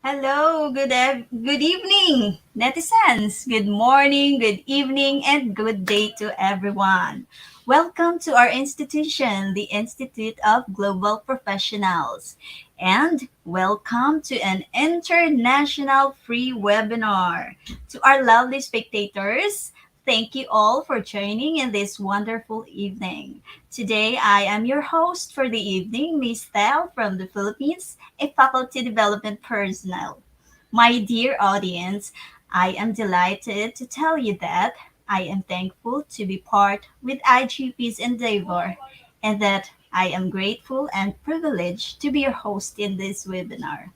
Hello, good evening, netizens. Good morning, good evening, and good day to everyone. Welcome to our institution, the Institute of Global Professionals, and welcome to an international free webinar. To our lovely spectators, thank you all for joining in this wonderful evening. Today, I am your host for the evening, Miss Thel from the Philippines, a faculty development personnel. My dear audience, I am delighted to tell you that I am thankful to be part with IGP's endeavor and that I am grateful and privileged to be your host in this webinar.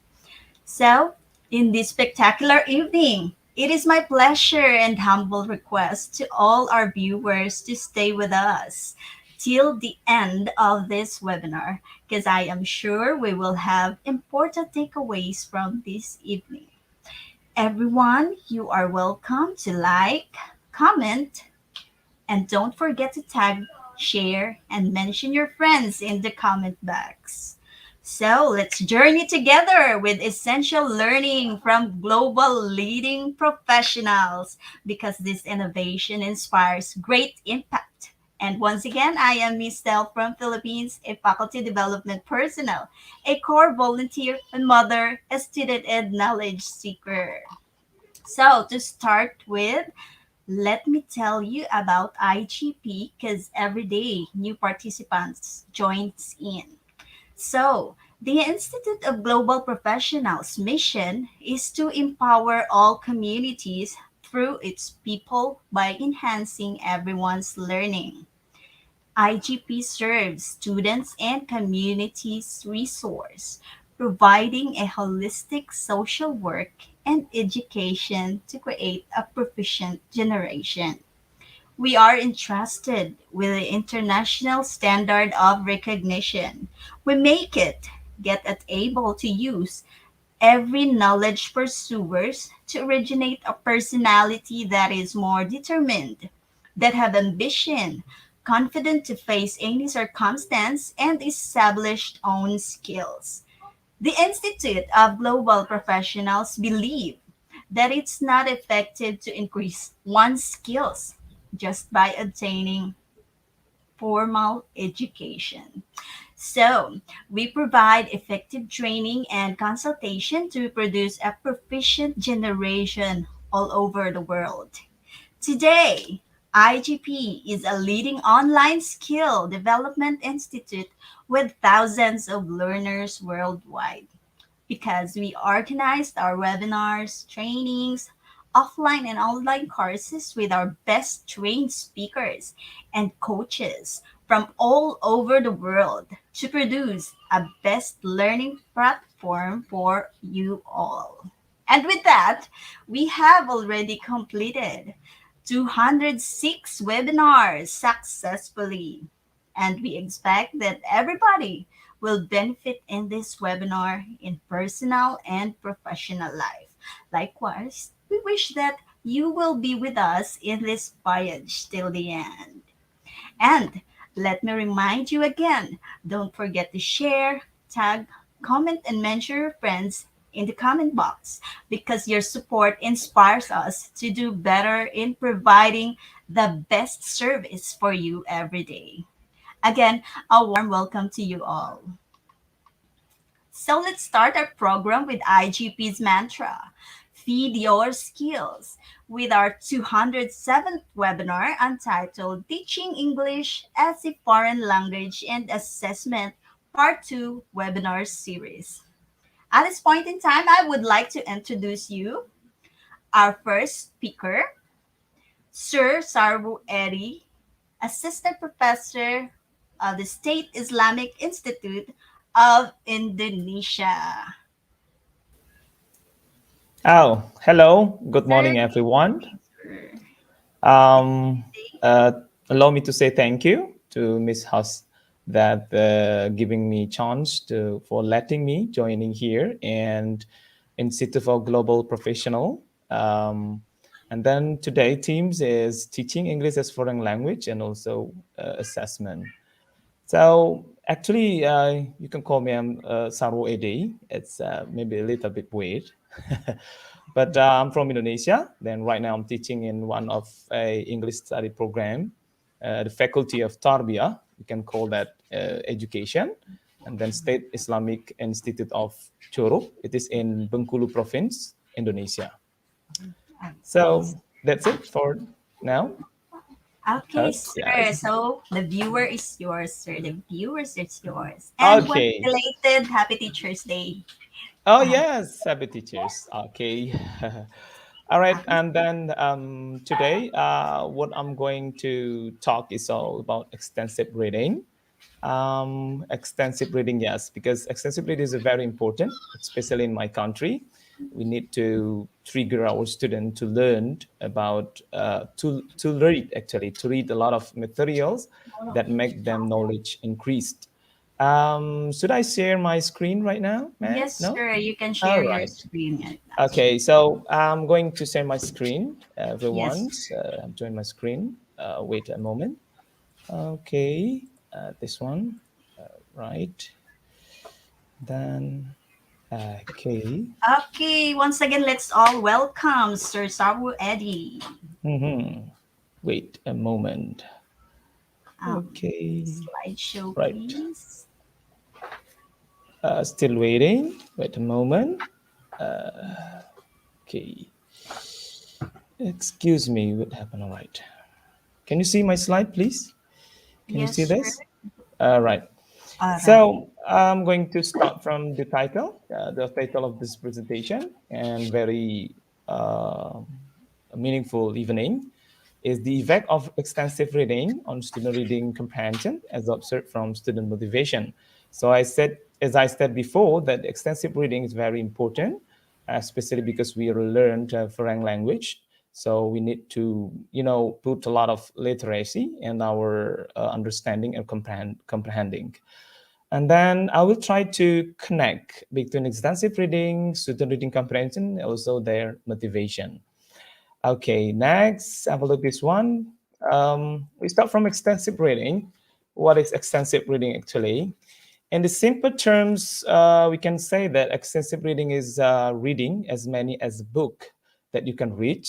So, in this spectacular evening, it is my pleasure and humble request to all our viewers to stay with us till the end of this webinar because I am sure we will have important takeaways from this evening. Everyone, you are welcome to like, comment, and don't forget to tag, share, and mention your friends in the comment box. So let's journey together with essential learning from global leading professionals because this innovation inspires great impact. And once again, I am Miss Tel from Philippines, a faculty development personnel, a core volunteer, a mother, a student, and knowledge seeker. So to start with, let me tell you about IGP because every day new participants joins in. So, the Institute of Global Professionals mission is to empower all communities through its people by enhancing everyone's learning. IGP serves students and communities resource, providing a holistic social work and education to create a proficient generation. We are entrusted with the international standard of recognition. We make it get at able to use every knowledge pursuers to originate a personality that is more determined, that have ambition, confident to face any circumstance, and established own skills. The Institute of Global Professionals believe that it's not effective to increase one's skills just by obtaining formal education. So, we provide effective training and consultation to produce a proficient generation all over the world. Today, IGP is a leading online skill development institute with thousands of learners worldwide because we organized our webinars, trainings, offline and online courses with our best trained speakers and coaches from all over the world to produce a best learning platform for you all. And with that, we have already completed 206 webinars successfully. And we expect that everybody will benefit in this webinar in personal and professional life. Likewise, we wish that you will be with us in this voyage till the end. And let me remind you again, don't forget to share, tag, comment, and mention your friends in the comment box because your support inspires us to do better in providing the best service for you every day. Again, a warm welcome to you all. So let's start our program with IGP's mantra Feed Your Skills with our 207th webinar entitled Teaching English as a Foreign Language and Assessment Part 2 webinar series. At this point in time, I would like to introduce you our first speaker, Sir Sarwu Eri, Assistant Professor of the State Islamic Institute of Indonesia. Oh, hello. Good Sir, morning, everyone. sir. Um, uh, Allow me to say thank you to Miss Huss that giving me chance to for letting me joining here and Institute for Global Professional. And then today Teams is teaching English as foreign language and also assessment. So actually, you can call me Saru Edi. It's maybe a little bit weird. But I'm from Indonesia. Then right now I'm teaching in one of a English study program, the Faculty of Tarbiyah. We can call that education, and then State Islamic Institute of Choruk. It is in Bengkulu Province, Indonesia. Okay. So that's it for now. Okay, Host, sir. yes. So the viewer is yours, sir. The viewers is yours. And what Okay. related Happy Teacher's Day? Oh Uh, yes, happy teachers. Okay. All right, and then today, what I'm going to talk is all about extensive reading. Extensive reading, yes, because extensive reading is very important, especially in my country. We need to trigger our student to learn about to read, actually to read a lot of materials that make them knowledge increased. Should I share my screen right now, man? yes, No. sir. You can All share your right. screen now, sir. Okay, so I'm going to share my screen, Yes, everyone. sir. I'm join my screen. Wait a moment. Okay, this one, right? Then, okay. Okay, once again, let's all welcome Sir Sabu Eddy. Mm-hmm. Wait a moment. Okay, Slideshow, right. please. Still waiting. Wait a moment. Okay. Excuse me. What happened? All right. Can you see my slide, please? Can you Yes, see sir. this? All right. All right. So I'm going to start from the title of this presentation, and very uh, meaningful evening is the effect of extensive reading on student reading comprehension as observed from student motivation. So as I said before, that extensive reading is very important, especially because we learned foreign language. So we need to, put a lot of literacy in our understanding and comprehending. And then I will try to connect between extensive reading, student reading comprehension, and also their motivation. Okay, next, have a look at this one. We start from extensive reading. What is extensive reading actually? In the simple terms, we can say that extensive reading is reading as many as a book that you can read,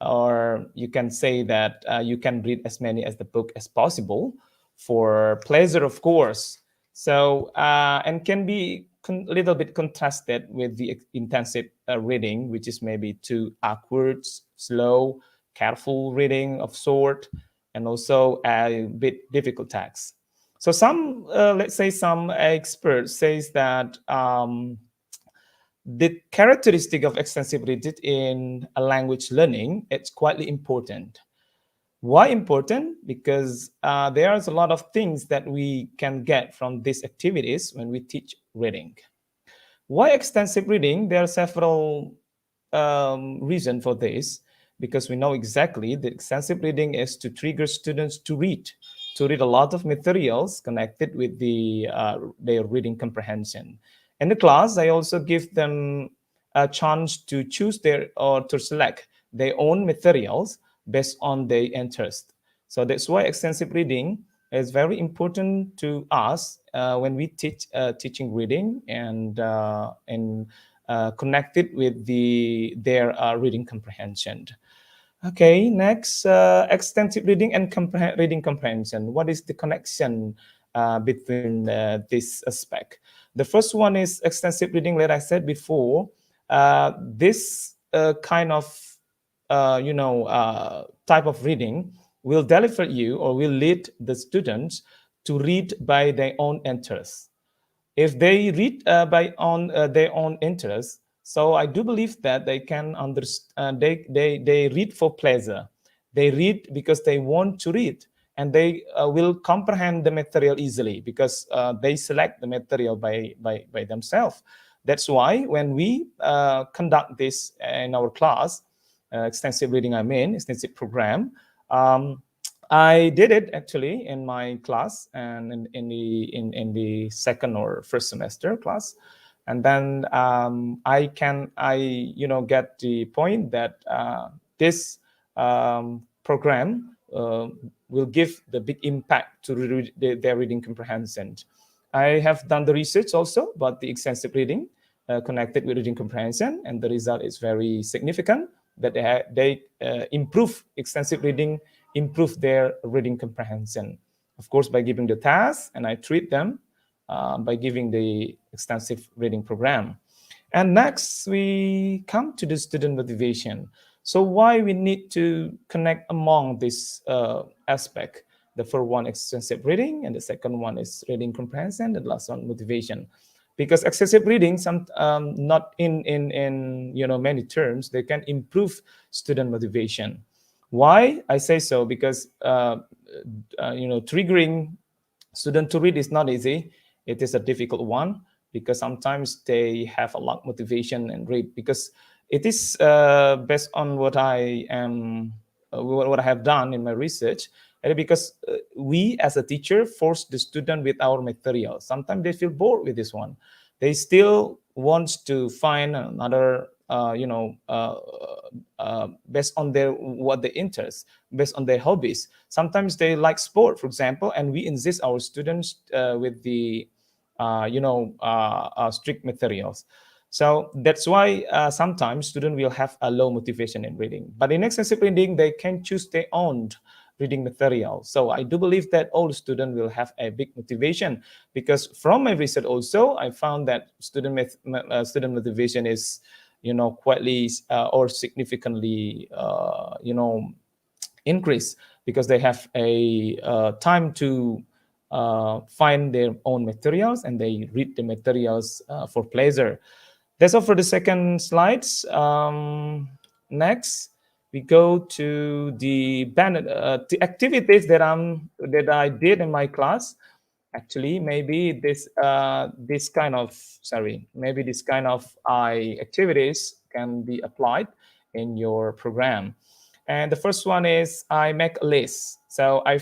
or you can say that you can read as many as the book as possible for pleasure, of course. So, and can be a little bit contrasted with the intensive reading, which is maybe too awkward, slow, careful reading of sort, and also a bit difficult text. So some, let's say, some experts says that the characteristic of extensive reading in a language learning, it's quite important. Why important? Because there's a lot of things that we can get from these activities when we teach reading. Why extensive reading? There are several reasons for this, because we know exactly that extensive reading is to trigger students to read a lot of materials connected with their reading comprehension. In the class, I also give them a chance to choose their or to select their own materials based on their interest. So that's why extensive reading is very important to us when we teach teaching reading and connected with their reading comprehension. Okay, next, extensive reading and reading comprehension. What is the connection between this aspect? The first one is extensive reading. Like I said before, this kind of type of reading will deliver you or will lead the students to read by their own interests. If they read by on their own interest, so I do believe that they can understand. They read for pleasure. They read because they want to read, and they will comprehend the material easily because they select the material by themselves. That's why when we conduct this in our class, extensive reading, I mean extensive program. I did it actually in my class and in the second or first semester class, and then I get the point that this program will give the big impact to their reading comprehension. I have done the research also about the extensive reading, connected with reading comprehension, and the result is very significant. That they improve extensive reading, improve their reading comprehension. Of course, by giving the task, and I treat them by giving the extensive reading program. And next, we come to the student motivation. So why we need to connect among this aspect? The first one, extensive reading, and the second one is reading comprehension, and the last one, motivation. Because excessive reading, some not in many terms, they can improve student motivation. Why I say so? Because triggering student to read is not easy. It is a difficult one because sometimes they have a lot of motivation and read because it is based on what I am what I have done in my research. And because we as a teacher force the student with our material. Sometimes they feel bored with this one. They still want to find another based on their what they interest, based on their hobbies. Sometimes they like sport, for example, and we insist our students with the strict materials. So that's why sometimes students will have a low motivation in reading. But in extensive reading, they can choose their own reading material. So I do believe that all students will have a big motivation because from my research also, I found that student motivation is quietly or significantly increase because they have a time to find their own materials and they read the materials for pleasure. That's all for the second slides. Next, we go to the activities that I did in my class. Actually, maybe this kind of maybe this kind of activities can be applied in your program. And the first one is I make a list. So I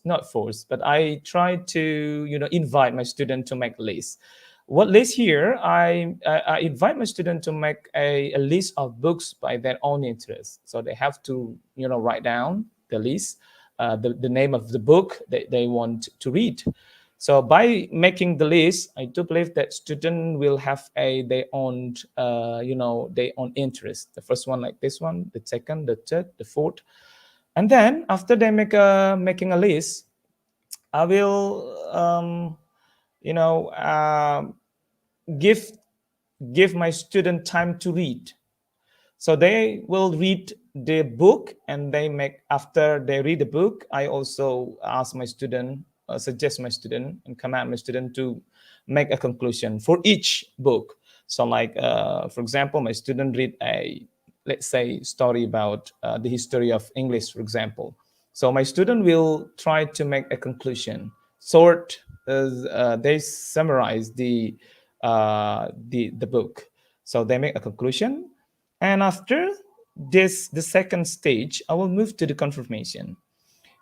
not force, but I try to invite my student to make a list. What list here? I invite my student to make a list of books by their own interest. So they have to write down the list, the name of the book that they want to read. So by making the list, I do believe that student will have their own their own interest. The first one like this one, the second, the third, the fourth, and then after they making a list, I will you know um, give give my student time to read. So they will read the book and they make after they read the book, I also ask my student, suggest my student and command my student to make a conclusion for each book. So like for example, my student read a, let's say, story about the history of English, for example. So my student will try to make a conclusion, sort they summarize the book. So they make a conclusion, and after this, the second stage, I will move to the confirmation.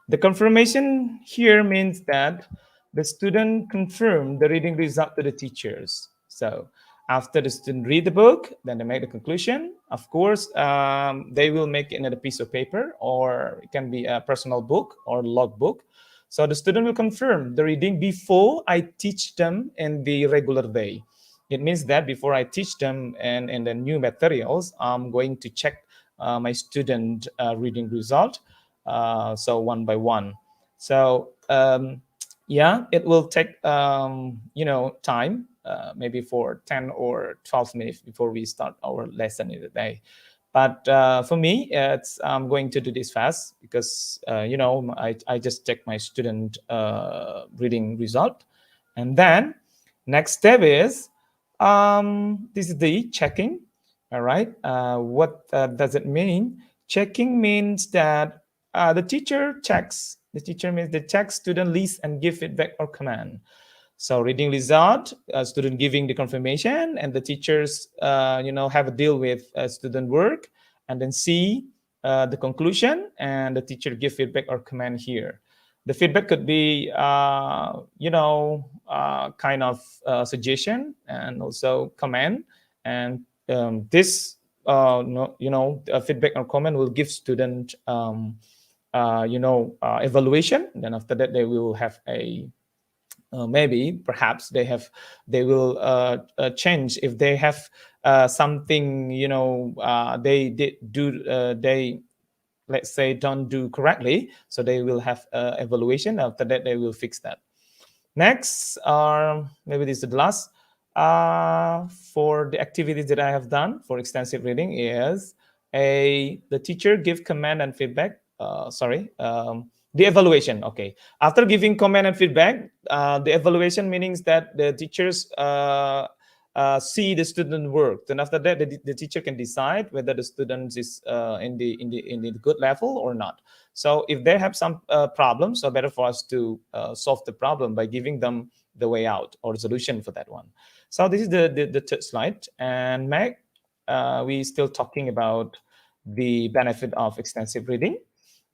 The confirmation here means that the student confirm the reading result to the teachers. So after the student read the book, then they make the conclusion. Of course, they will make another piece of paper, or it can be a personal book or log book. So the student will confirm the reading before I teach them in the regular day. It means that before I teach them and the new materials, I'm going to check my student reading result. So one by one. So yeah, it will take time, maybe for 10 or 12 minutes before we start our lesson in the day. But for me, I'm going to do this fast because I just check my student reading result, and then next step is this is the checking. All right. What does it mean? Checking means that the teacher checks. The teacher means they check student list and give feedback or command. So reading result, student giving the confirmation, and the teachers, have a deal with student work, and then see the conclusion, and the teacher give feedback or command here. The feedback could be, kind of suggestion and also command, and this, feedback or comment will give student, evaluation. Then after that, they will have a maybe perhaps they will change if they have something, they did do, they, let's say, don't do correctly, so they will have evaluation. After that they will fix that. Next, maybe this is the last, for the activities that I have done for extensive reading is the teacher give comment and feedback. Sorry, the evaluation. Okay, after giving comment and feedback, the evaluation means that the teachers see the student work. Then after that, the teacher can decide whether the student is in the good level or not. So if they have some problems, so better for us to solve the problem by giving them the way out or solution for that one. So this is the third slide. And Meg, we still talking about the benefit of extensive reading.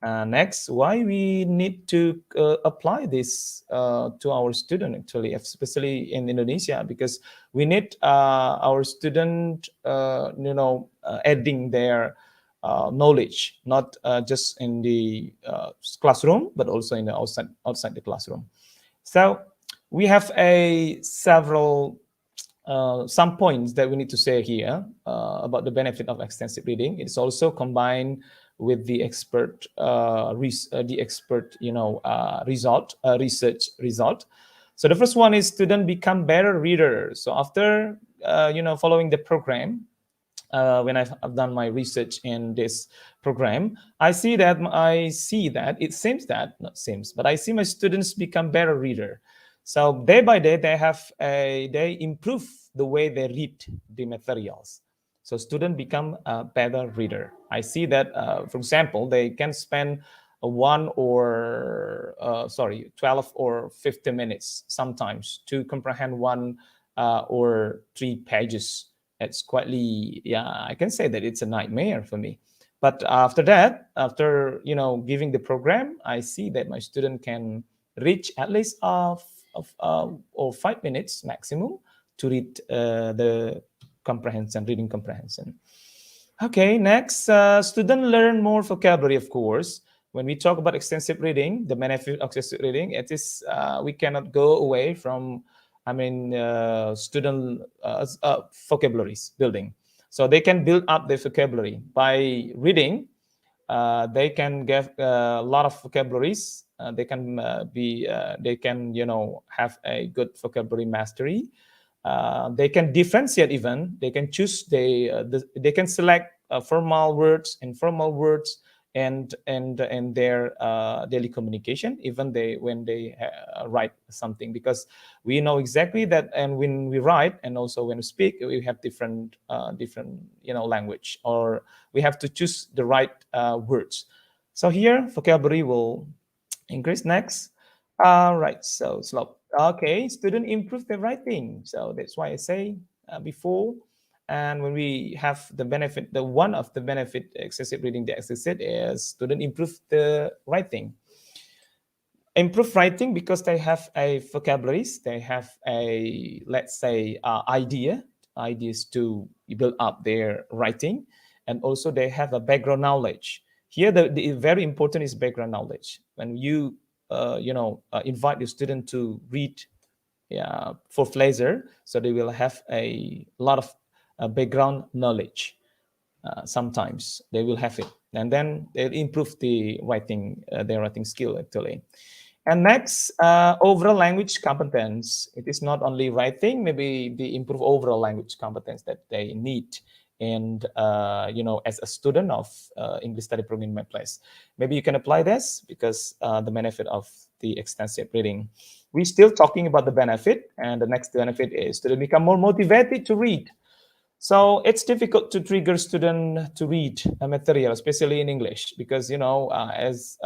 Next, why we need to apply this to our student, actually, especially in Indonesia, because we need our student, adding their knowledge, not just in the classroom, but also in the outside the classroom. So we have a several some points that we need to say here about the benefit of extensive reading. It's also combined with the expert research result. So the first one is student become better readers. So after following the program, when I've done my research in this program, I see that it seems that, not seems, but I see my students become better reader. So day by day, they improve the way they read the materials. So student become a better reader. I see that, for example, they can spend 12 or 50 minutes sometimes to comprehend one or three pages. It's quietly, yeah, I can say that it's a nightmare for me. But after that, after giving the program, I see that my student can reach at least or 5 minutes maximum to read the reading comprehension. Okay, next, student learn more vocabulary, of course. When we talk about extensive reading, the benefit of extensive reading, it is we cannot go away from, student vocabularies building. So they can build up their vocabulary by reading. They can get a lot of vocabularies. They can have a good vocabulary mastery. They can differentiate, even they can choose, they can select formal words, informal words, and their daily communication, even when they write something, because we know exactly that. And when we write and also when we speak, we have different language, or we have to choose the right words. So here vocabulary will increase. Next. Right, so slope. Okay, student improve their writing. So that's why I say before. And when we have the benefit, the one of the benefit excessive reading, the excessive is student improve the writing. Improve writing because they have a vocabularies, they have a, let's say, ideas to build up their writing, and also they have a background knowledge. Here the very important is background knowledge. When you invite your student to read, yeah, for pleasure, so they will have a lot of background knowledge. Sometimes they will have it, and then they'll improve their writing skill, actually. And next, overall language competence. It is not only writing, maybe the improve overall language competence that they need. And as a student of English study program in my place, maybe you can apply this, because the benefit of the extensive reading. We're still talking about the benefit, and the next benefit is to become more motivated to read. So it's difficult to trigger student to read a material, especially in English, because as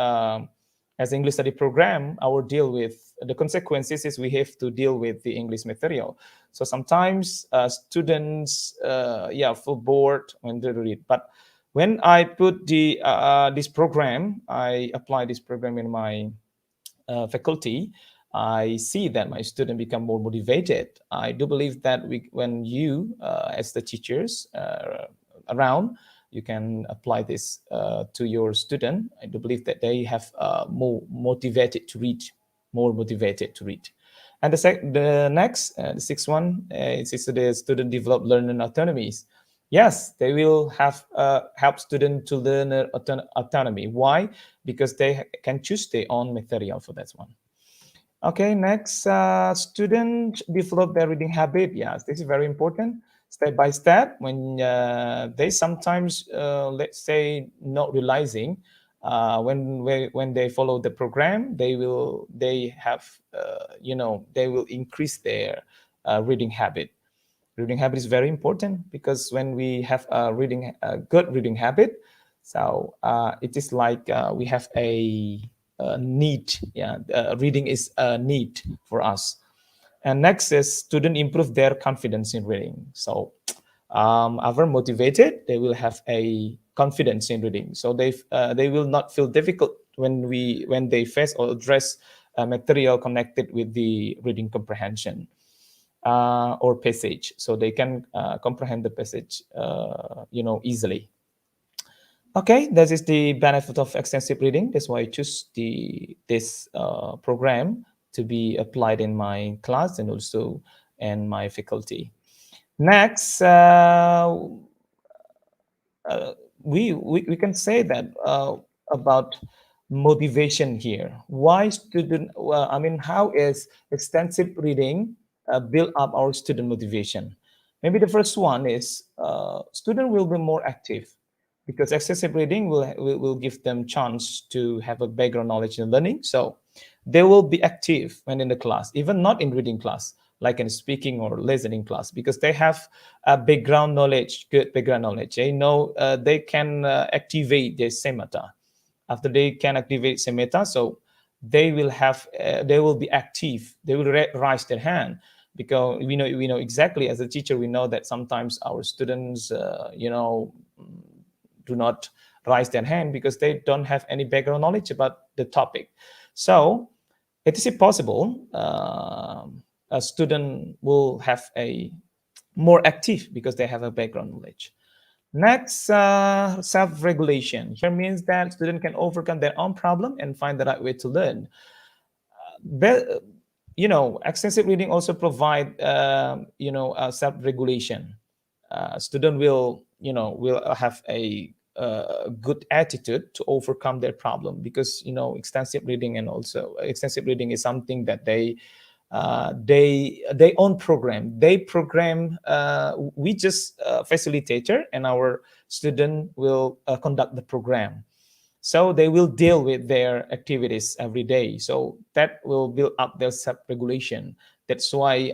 English study program, our deal with the consequences is we have to deal with the English material. So sometimes students, feel bored when they read. But when I put this program, I apply this program in my faculty, I see that my student become more motivated. I do believe that when you, as the teachers around, you can apply this to your student. I do believe that they have more motivated to read. And the next, the sixth one, is the student develop learning autonomies. Yes, they will have help students to learn autonomy. Why? Because they can choose their own material for that one. Okay, next, student develop their reading habit. Yes, this is very important. Step by step, when they sometimes, let's say, not realizing, when they follow the program, they have, they will increase their reading habit. Reading habit is very important because when we have a good reading habit, so it is like we have a need. Yeah, reading is a need for us. And next is student improve their confidence in reading. So are motivated, they will have a confidence in reading. So they will not feel difficult when they face or address material connected with the reading comprehension or passage. So they can comprehend the passage, easily. Okay, that is the benefit of extensive reading. That's why I choose this program to be applied in my class and also in my faculty. Next, we can say that about motivation here. Why student? Well, I mean, how is extensive reading build up our student motivation? Maybe the first one is student will be more active because excessive reading will give them chance to have a background knowledge in learning. So they will be active when in the class, even not in reading class, like in speaking or listening class, because they have a background knowledge, good background knowledge. They know they can activate their semata. After they can activate semata, so they will be active. They will raise their hand because we know exactly as a teacher we know that sometimes our students do not raise their hand because they don't have any background knowledge about the topic. So it is possible a student will have a more active because they have a background knowledge. Next, self-regulation. Here means that student can overcome their own problem and find the right way to learn. Be- Extensive reading also provide self-regulation. Student will have a good attitude to overcome their problem because extensive reading and also extensive reading is something that they own program. They program. We just facilitator, and our student will conduct the program. So they will deal with their activities every day. So that will build up their self-regulation. That's why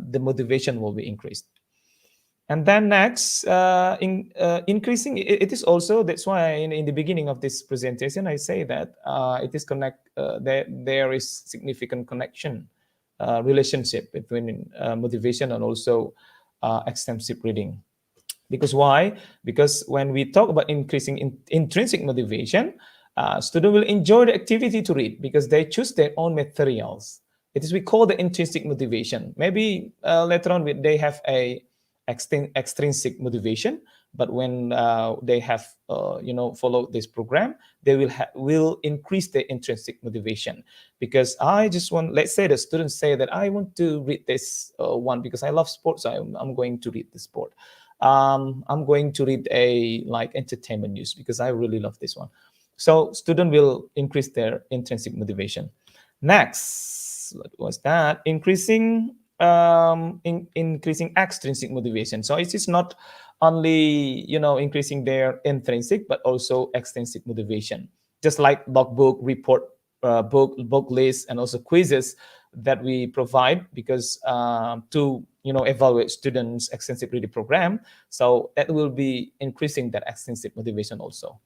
the motivation will be increased. And then next, increasing, it is also, that's why in the beginning of this presentation, I say that it is there is significant connection, relationship between motivation and also extensive reading. Because why? Because when we talk about increasing intrinsic motivation, students will enjoy the activity to read because they choose their own materials. It is we call the intrinsic motivation. Maybe later on they have a extrinsic motivation, but when they have followed this program, they will increase their intrinsic motivation. Because I just want, let's say the students say that I want to read this one because I love sports. I'm going to read the sport. I'm going to read a like entertainment news because I really love this one. So student will increase their intrinsic motivation. Next, what was that? Increasing extrinsic motivation. So it is not only increasing their intrinsic but also extrinsic motivation. Just like logbook, report, book list, and also quizzes that we provide because to evaluate students' extensive reading program. So that will be increasing that extensive motivation also.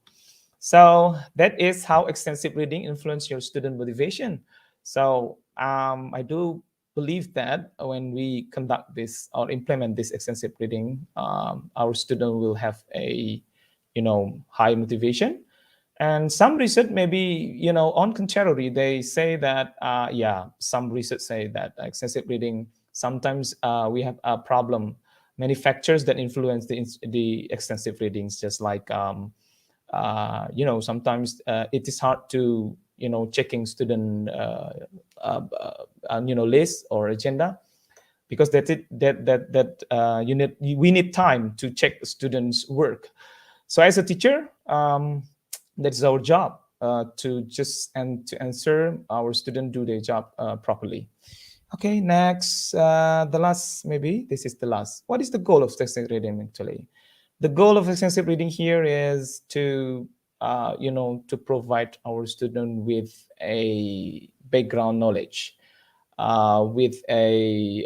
So that is how extensive reading influence your student motivation. So I do believe that when we conduct this or implement this extensive reading, our student will have a high motivation. And some research maybe on contrary, they say that some research say that excessive reading sometimes we have a problem, many factors that influence the extensive readings, just like sometimes it is hard to checking student list or agenda, because that's it, we need time to check the students work. So as a teacher, that's our job, to just and to ensure our student do their job properly. Okay, next, the last, maybe this is the last. What is the goal of extensive reading actually? The goal of extensive reading here is to, to provide our student with a background knowledge, with a,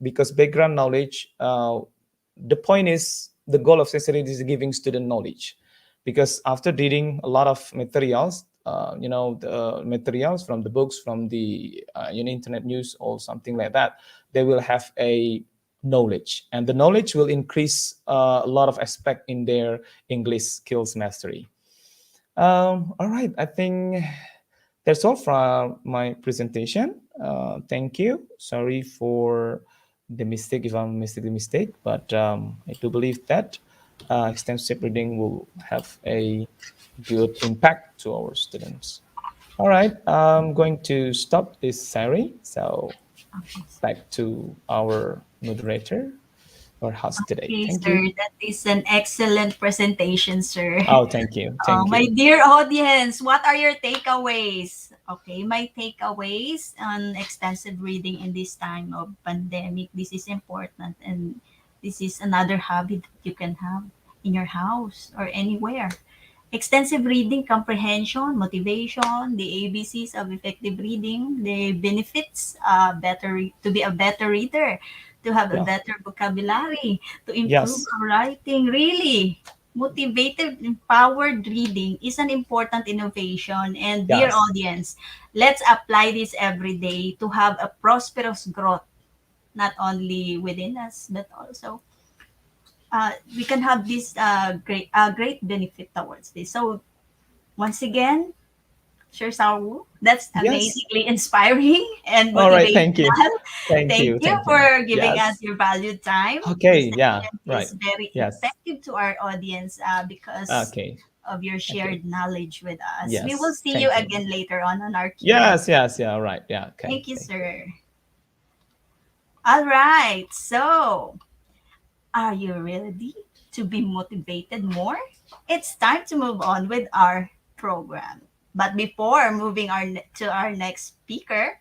because background knowledge, the point is the goal of extensive reading is giving student knowledge, because after reading a lot of materials, the materials from the books, from the internet news or something like that, they will have a knowledge, and the knowledge will increase a lot of aspect in their English skills mastery. All right, I think that's all from my presentation. Thank you. Sorry for the mistake if I'm making the mistake, but I do believe that extensive reading will have a good impact to our students. All right, I'm going to stop this, Sari. So Okay, sir. back to our moderator or host today. Okay, Thank sir. you. That is an excellent presentation, sir. Oh, thank you. Thank My you. dear audience, what are your takeaways? Okay, my takeaways on extensive reading in this time of pandemic. This is important, and this is another hobby that you can have in your house or anywhere. Extensive reading comprehension, motivation, the ABCs of effective reading, the benefits, to be a better reader, to have a Yeah. better vocabulary, to improve Yes. our writing. Really, motivated, empowered reading is an important innovation. And dear Yes. audience, let's apply this every day to have a prosperous growth, not only within us, but also we can have this great benefit towards this. So once again, Sir Saru, that's Yes. amazingly inspiring and All right. Thank you. motivational. Thank Thank you. you Thank you. for giving us Yes. your valued time. This Okay. Yeah. session Right. is very Yes. effective to our audience because Okay. of your Okay. shared knowledge with us. We will Yes. see you Thank you. again later on our Q&A. Yes. Yes. Yeah. Right. Yeah. Okay. Thank you, Thank you. sir. All right. So, are you ready to be motivated more? It's time to move on with our program. But before moving to our next speaker,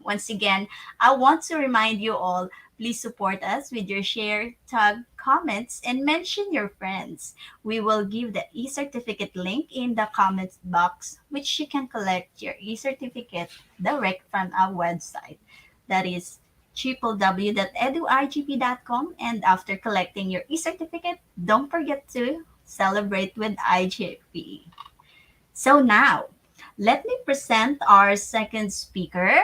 once again, I want to remind you all, please support us with your share, tag, comments, and mention your friends. We will give the e-certificate link in the comments box, which you can collect your e-certificate direct from our website. That is www.eduigp.com. And after collecting your e-certificate, don't forget to celebrate with IGP. So now, let me present our second speaker,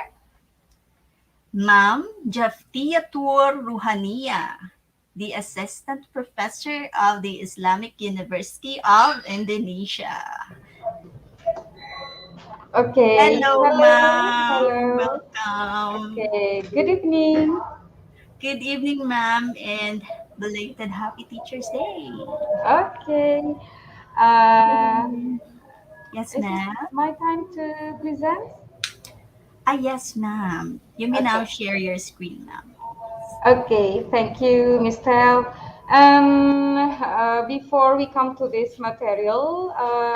Ma'am Jaftiyatur Ruhania, the Assistant Professor of the Islamic University of Indonesia. Okay, Hello, hello, ma'am. hello. Welcome. Okay, good evening. Good evening, ma'am, and belated Happy Teacher's Day. Okay, uh, Yes, is it ma'am. my time to present? Yes, ma'am. You may now Okay, share your screen, ma'am. okay, thank you, Miss Tel. Before we come to this material,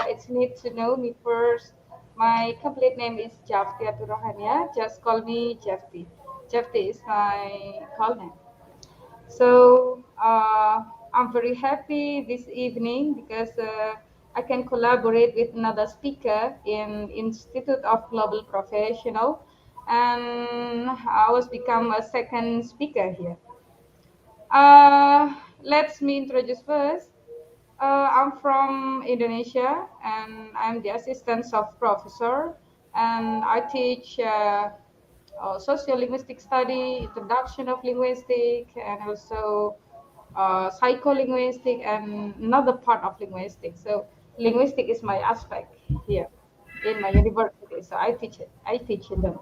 it's need to know me first. My complete name is Jafti Aturahania. Just call me Jafti. Jafti is my call name. So I'm very happy this evening because I can collaborate with another speaker in Institute of Global Professional, and I was become a second speaker here. Let me introduce first. I'm from Indonesia, and I'm the assistant of professor, and I teach sociolinguistic study, introduction of linguistic, and also psycholinguistic, and another part of linguistics. So linguistic is my aspect here in my university. So I teach it. I teach them.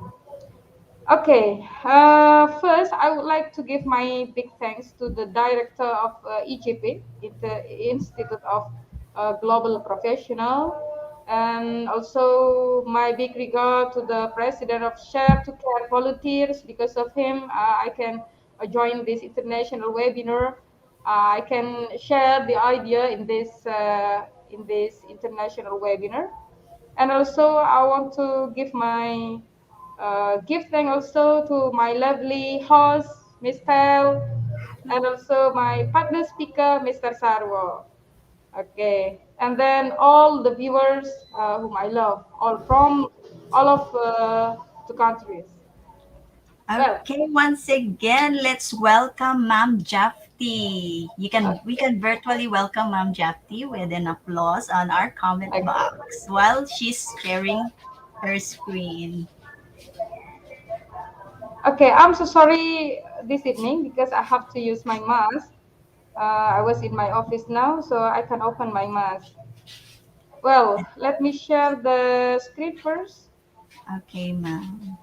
Okay. First, I would like to give my big thanks to the director of EGP, the Institute of Global Professional, And also my big regard to the president of Share to Care Volunteers. Because of him, I can join this international webinar. I can share the idea in this international webinar. And also, I want to give thanks also to my lovely host, Miss Tel, and also my partner speaker, Mr. Sarwo. Okay, and then all the viewers whom I love, all from all of the countries. Well, Okay, once again, let's welcome Ma'am Jafti. We okay, can virtually welcome Ma'am Jafti with an applause on our comment okay, box while she's sharing her screen. okay. I'm so sorry this evening because I have to use my mask. I was in my office now, so I can open my mask. Well, let me share the screen first. Okay, ma'am.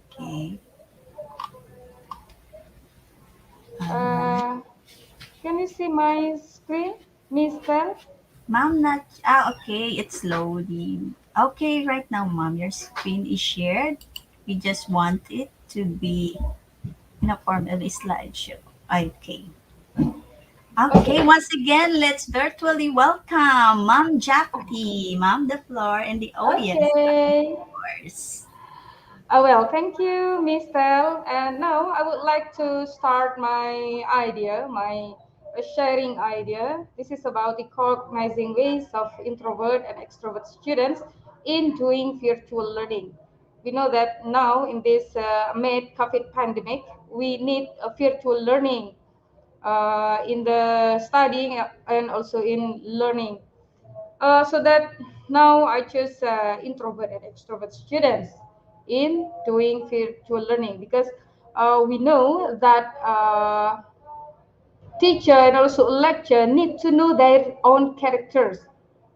Okay. All right. Uh, can you see my screen, Mister? Ma'am, okay, it's loading. Okay, right now, ma'am, your screen is shared. We just want it to be in a form of a slideshow. Okay. Okay, Okay. once again, let's virtually welcome Ma'am Japti. Ma'am, the floor and the audience Okay. are yours. Well, thank you, Miss Tel. And now I would like to start my idea, my sharing idea. This is about the recognizing ways of introvert and extrovert students in doing virtual learning. We know that now in this mid COVID pandemic, we need a virtual learning in the studying and also in learning. So that now I choose introvert and extrovert students in doing virtual learning because we know that teacher and also lecturer need to know their own characters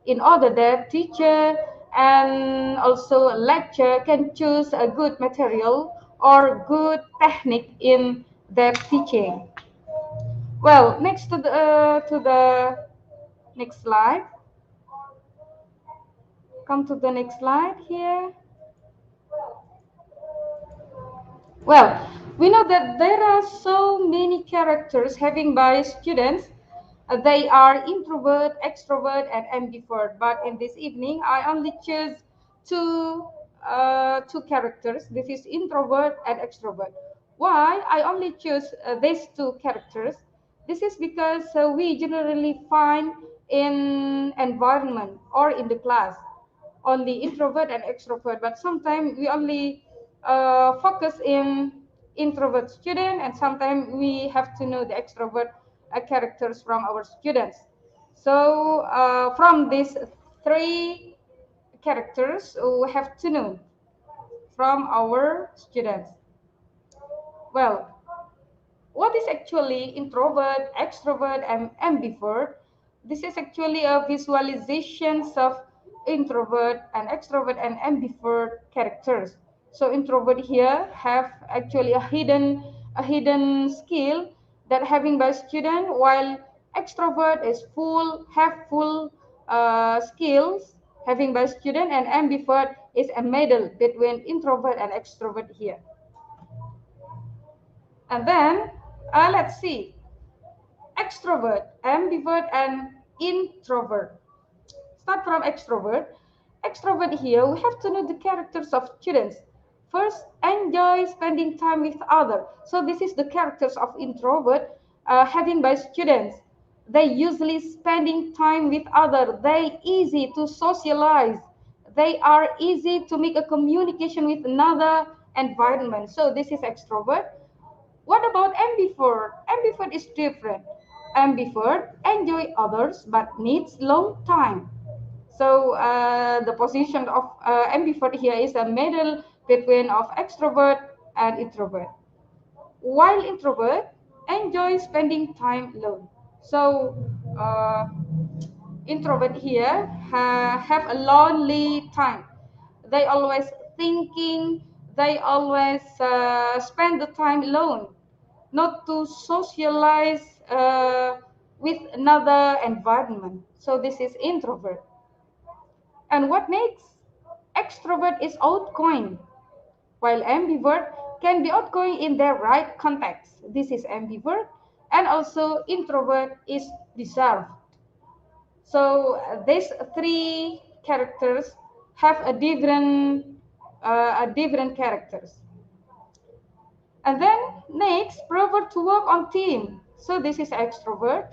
in order that teacher and also lecturer can choose a good material or good technique in their teaching. Well, next to the next slide. Come to the next slide here. Well, we know that there are so many characters having by students. They are introvert, extrovert, and ambivert. But in this evening, I only choose two two characters. This is introvert and extrovert. Why I only choose these two characters? This is because we generally find in environment or in the class only introvert and extrovert, but sometimes we only focus in introvert student, and sometimes we have to know the extrovert characters from our students. So from these three characters, we have to know from our students. Well, what is actually introvert, extrovert, and ambivert? This is actually a visualizations of introvert and extrovert and ambivert characters. So introvert here have actually a hidden skill that having by student, while extrovert is full skills having by student, and ambivert is a middle between introvert and extrovert here. And then let's see extrovert, ambivert, and introvert. Start from extrovert. Extrovert here, we have to know the characters of students. First, enjoy spending time with others. So this is the characters of introvert having by students. They usually spending time with others. They easy to socialize. They are easy to make a communication with another environment. So this is extrovert. What about ambivert? Ambivert is different. Ambivert enjoy others but needs long time. So the position of ambivert here is a middle between of extrovert and introvert. While introvert enjoy spending time alone. So introvert here have a lonely time. They always thinking. They always spend the time alone, not to socialize. with another environment. So this is introvert. And what makes extrovert is outgoing, while ambivert can be outgoing in their right context. This is ambivert, and also introvert is reserved. So these three characters have a different characters. And then next, proverb to work on team. So this is extrovert.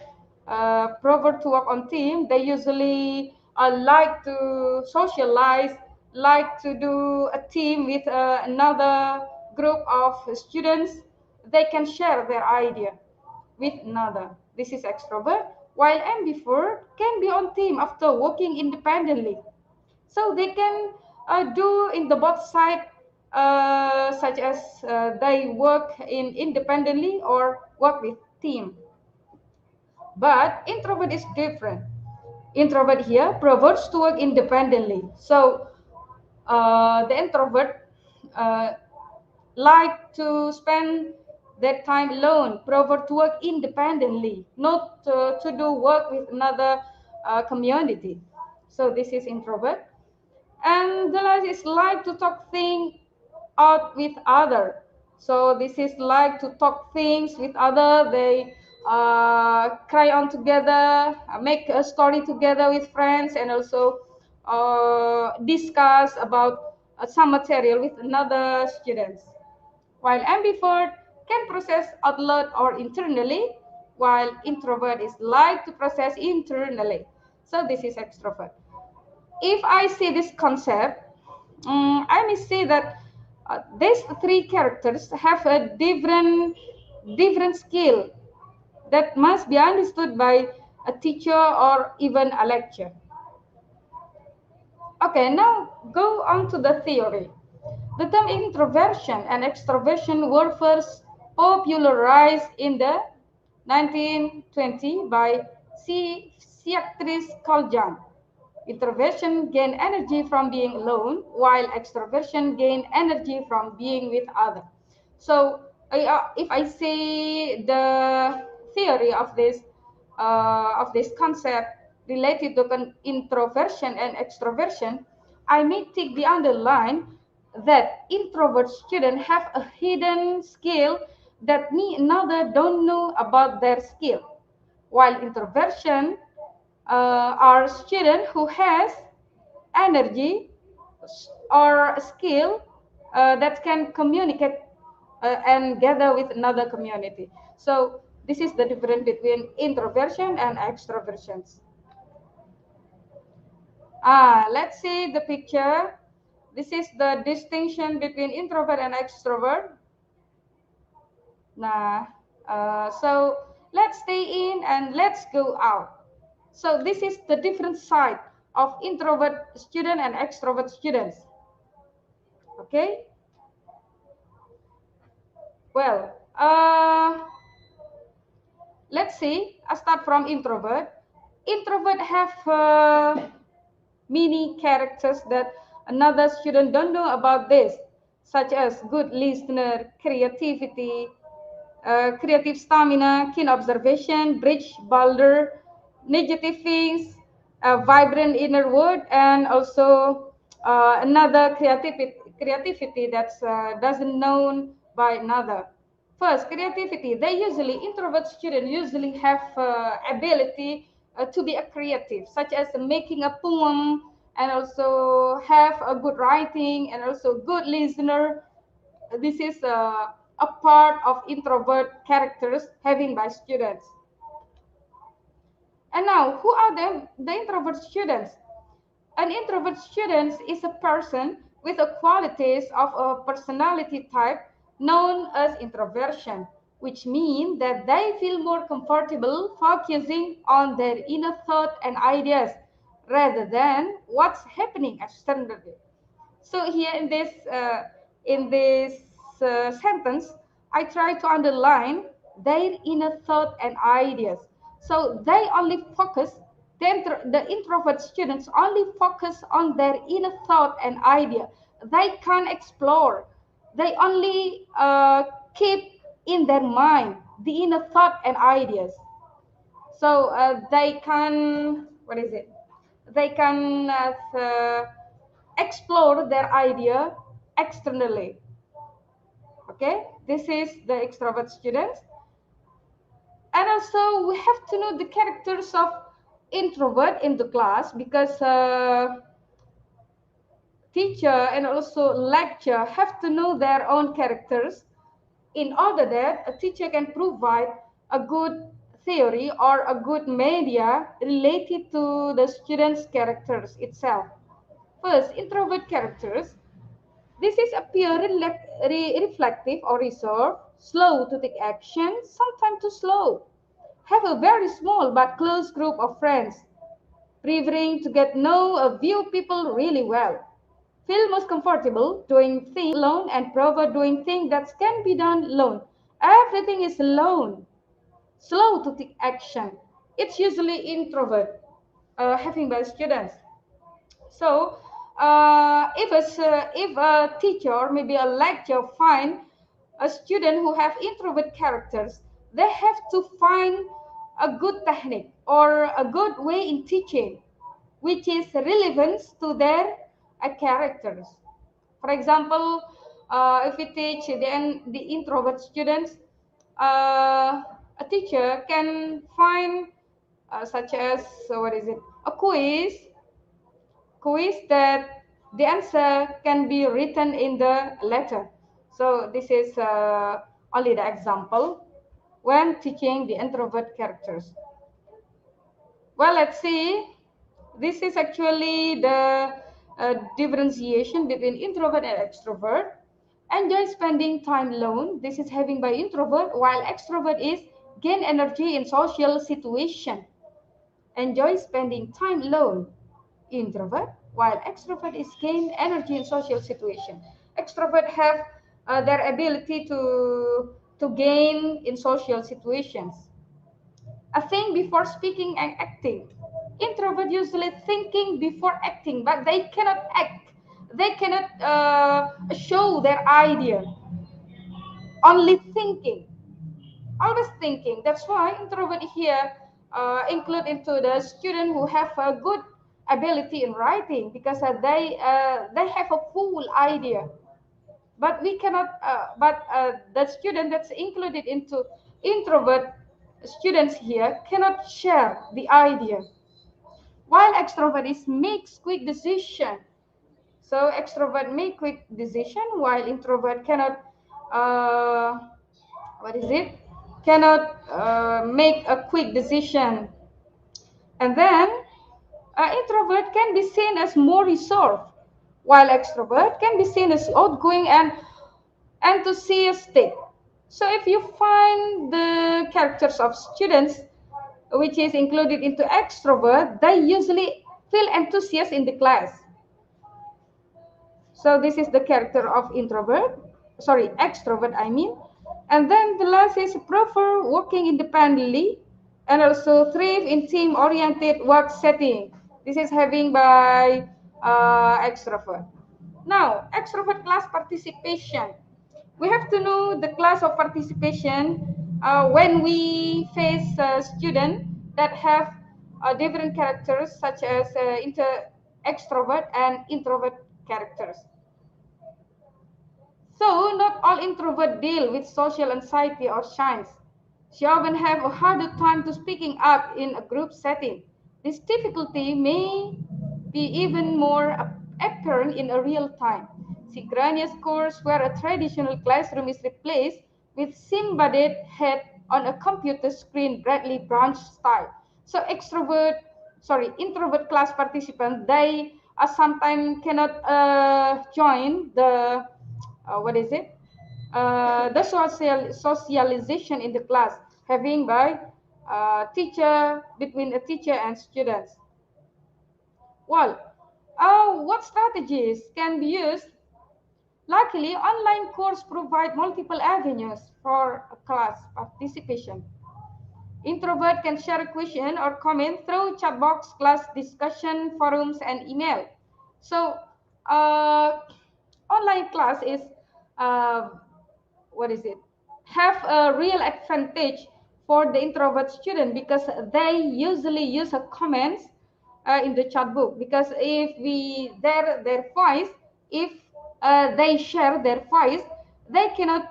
Proverb to work on team. They usually like to socialize, like to do a team with another group of students. They can share their idea with another. This is extrovert. While ambivert can be on team after working independently. So they can do in the both side, such as they work in independently or work with team. But introvert is different. Introvert here prefers to work independently. So the introvert uh, like to spend their time alone, prefer to work independently, not to do work with another community. So this is introvert. And the last is like to talk things out with other. So this is like to talk things with other. They cry on together, make a story together with friends, and also discuss about some material with another students. While ambivert can process out loud or internally, while introvert is like to process internally. So this is extrovert. If I see this concept, I may say that these three characters have a different skill that must be understood by a teacher or even a lecturer. Okay, now go on to the theory. The term introversion and extroversion were first popularized in the 1920 by psychiatrist Carl Jung. Introversion gain energy from being alone, while extroversion gain energy from being with others. So, if I say the theory of this concept related to introversion and extroversion, I may take the underline that introvert students have a hidden skill that me another don't know about their skill, while introversion are student who has energy or skill that can communicate and gather with another community. So this is the difference between introversion and extroversions. Let's see the picture. This is the distinction between introvert and extrovert. Nah, so let's stay in and let's go out. So this is the different side of introvert student and extrovert students. Okay. Well, let's see. I start from introvert. Introvert have many characters that another student don't know about this, such as good listener, creative stamina, keen observation, bridge builder, negative things, a vibrant inner world, and also another creativity that's doesn't known by another. First, creativity. They usually introvert students usually have ability to be a creative, such as making a poem, and also have a good writing, and also good listener. This is a part of introvert characters having by students. And now, who are the introvert students? An introvert student is a person with the qualities of a personality type known as introversion, which means that they feel more comfortable focusing on their inner thought and ideas rather than what's happening externally. So here in this sentence, I try to underline their inner thought and ideas. So they only focus, the introvert students only focus on their inner thought and idea. They can't explore. They only keep in their mind the inner thought and ideas. So they can, what is it? They can explore their idea externally. Okay, this is the extrovert students. And also we have to know the characters of introvert in the class, because teacher and also lecturer have to know their own characters in order that a teacher can provide a good theory or a good media related to the student's characters itself. First, introvert characters. This is appear reflective or reserved, slow to take action, sometimes too slow. Have a very small but close group of friends, preferring to get know a few people really well. Feel most comfortable doing things alone and prefer doing things that can be done alone. Everything is alone. Slow to take action. It's usually introvert having by students. So, if a teacher or maybe a lecturer find a student who have introvert characters, they have to find a good technique or a good way in teaching, which is relevant to their characters. For example, if we teach the introvert students, a teacher can find such as what is it, a quiz that the answer can be written in the letter. So this is only the example when teaching the introvert characters. Well, let's see. This is actually the differentiation between introvert and extrovert. Enjoy spending time alone. This is having by introvert, while extrovert is gain energy in social situation. Enjoy spending time alone. Introvert, while extrovert is gain energy in social situation. Extrovert have their ability to gain in social situations. A thing before speaking and acting. Introvert usually thinking before acting, but they cannot act. They cannot show their idea. Only thinking, always thinking. That's why introvert here include into the student who have a good ability in writing, because they have a full idea. But we cannot. But the student that's included into introvert students here cannot share the idea, while extrovert is makes quick decision. So extrovert make quick decision, while introvert cannot uh, what is it, cannot make a quick decision. And then introvert can be seen as more reserved, while extrovert can be seen as outgoing and enthusiastic. So if you find the characters of students which is included into extrovert, they usually feel enthusiastic in the class. So this is the character of introvert, sorry, extrovert I mean. And then the last is prefer working independently and also thrive in team-oriented work setting. This is having by extrovert. Now, extrovert class participation. We have to know the class of participation when we face a student that have different characters such as extrovert and introvert characters. So, not all introverts deal with social anxiety or shyness. She often have a harder time to speaking up in a group setting. This difficulty may be even more apparent in a real time. Synchronous course where a traditional classroom is replaced with sim-embedded head on a computer screen, Bradley branch style. So introvert class participants, they sometimes cannot join the what is it? The socialization in the class, having by teacher between a teacher and students. Well, what strategies can be used? Luckily, online course provide multiple avenues for class participation. Introvert can share a question or comment through chat box, class discussion, forums, and email. So, uh, online class is uh, what is it? Have a real advantage for the introvert student because they usually use a comments in the chat book. Because if we their voice, if they share their voice, they cannot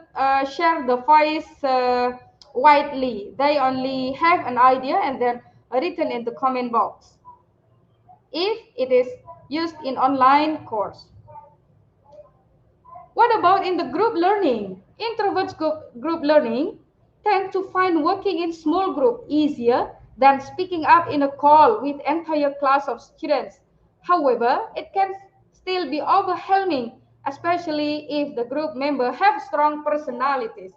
share the voice widely. They only have an idea and then written in the comment box if it is used in online course. What about in the group learning? Introverts group learning tend to find working in small group easier than speaking up in a call with entire class of students. However, it can still be overwhelming, especially if the group member have strong personalities.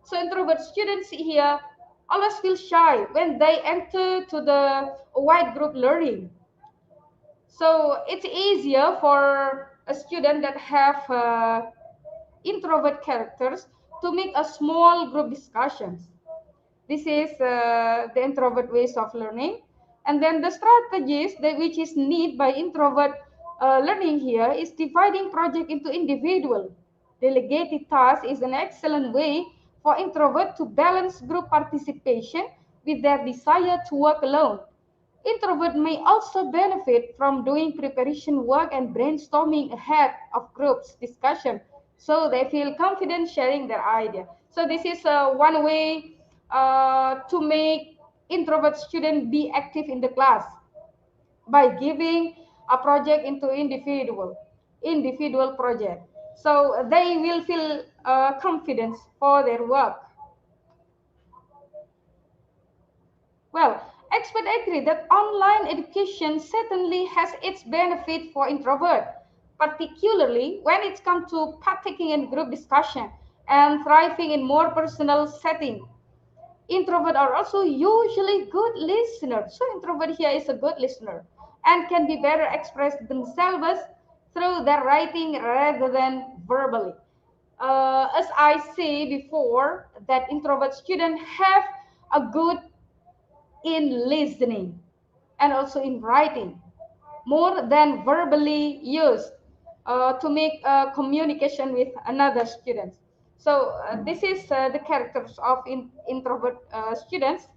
So introvert students here always feel shy when they enter to the wide group learning. So it's easier for a student that have introvert characters to make a small group discussions. This is the introvert ways of learning. And then the strategies that which is need by introvert learning here is dividing project into individual. Delegated task is an excellent way for introvert to balance group participation with their desire to work alone. Introvert may also benefit from doing preparation work and brainstorming ahead of groups discussion so they feel confident sharing their idea. So this is one way to make introvert student be active in the class by giving a project into individual project. So they will feel confidence for their work. Well, experts agree that online education certainly has its benefit for introvert, particularly when it comes to partaking in group discussion and thriving in more personal setting. Introvert are also usually good listeners. So introvert here is a good listener and can be better express themselves through their writing rather than verbally. As I say before, that introvert students have a good in listening and also in writing more than verbally used to make communication with another students. So this is the characters of introvert students.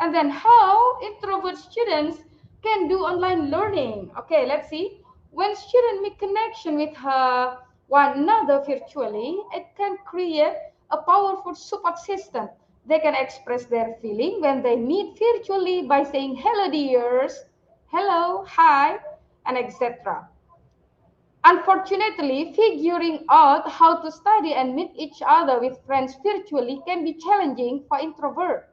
And then how introvert students can do online learning. Okay, let's see. When students make connection with one another virtually, it can create a powerful support system. They can express their feeling when they meet virtually by saying hello dears, hello, hi, and etc. Unfortunately, figuring out how to study and meet each other with friends virtually can be challenging for introverts.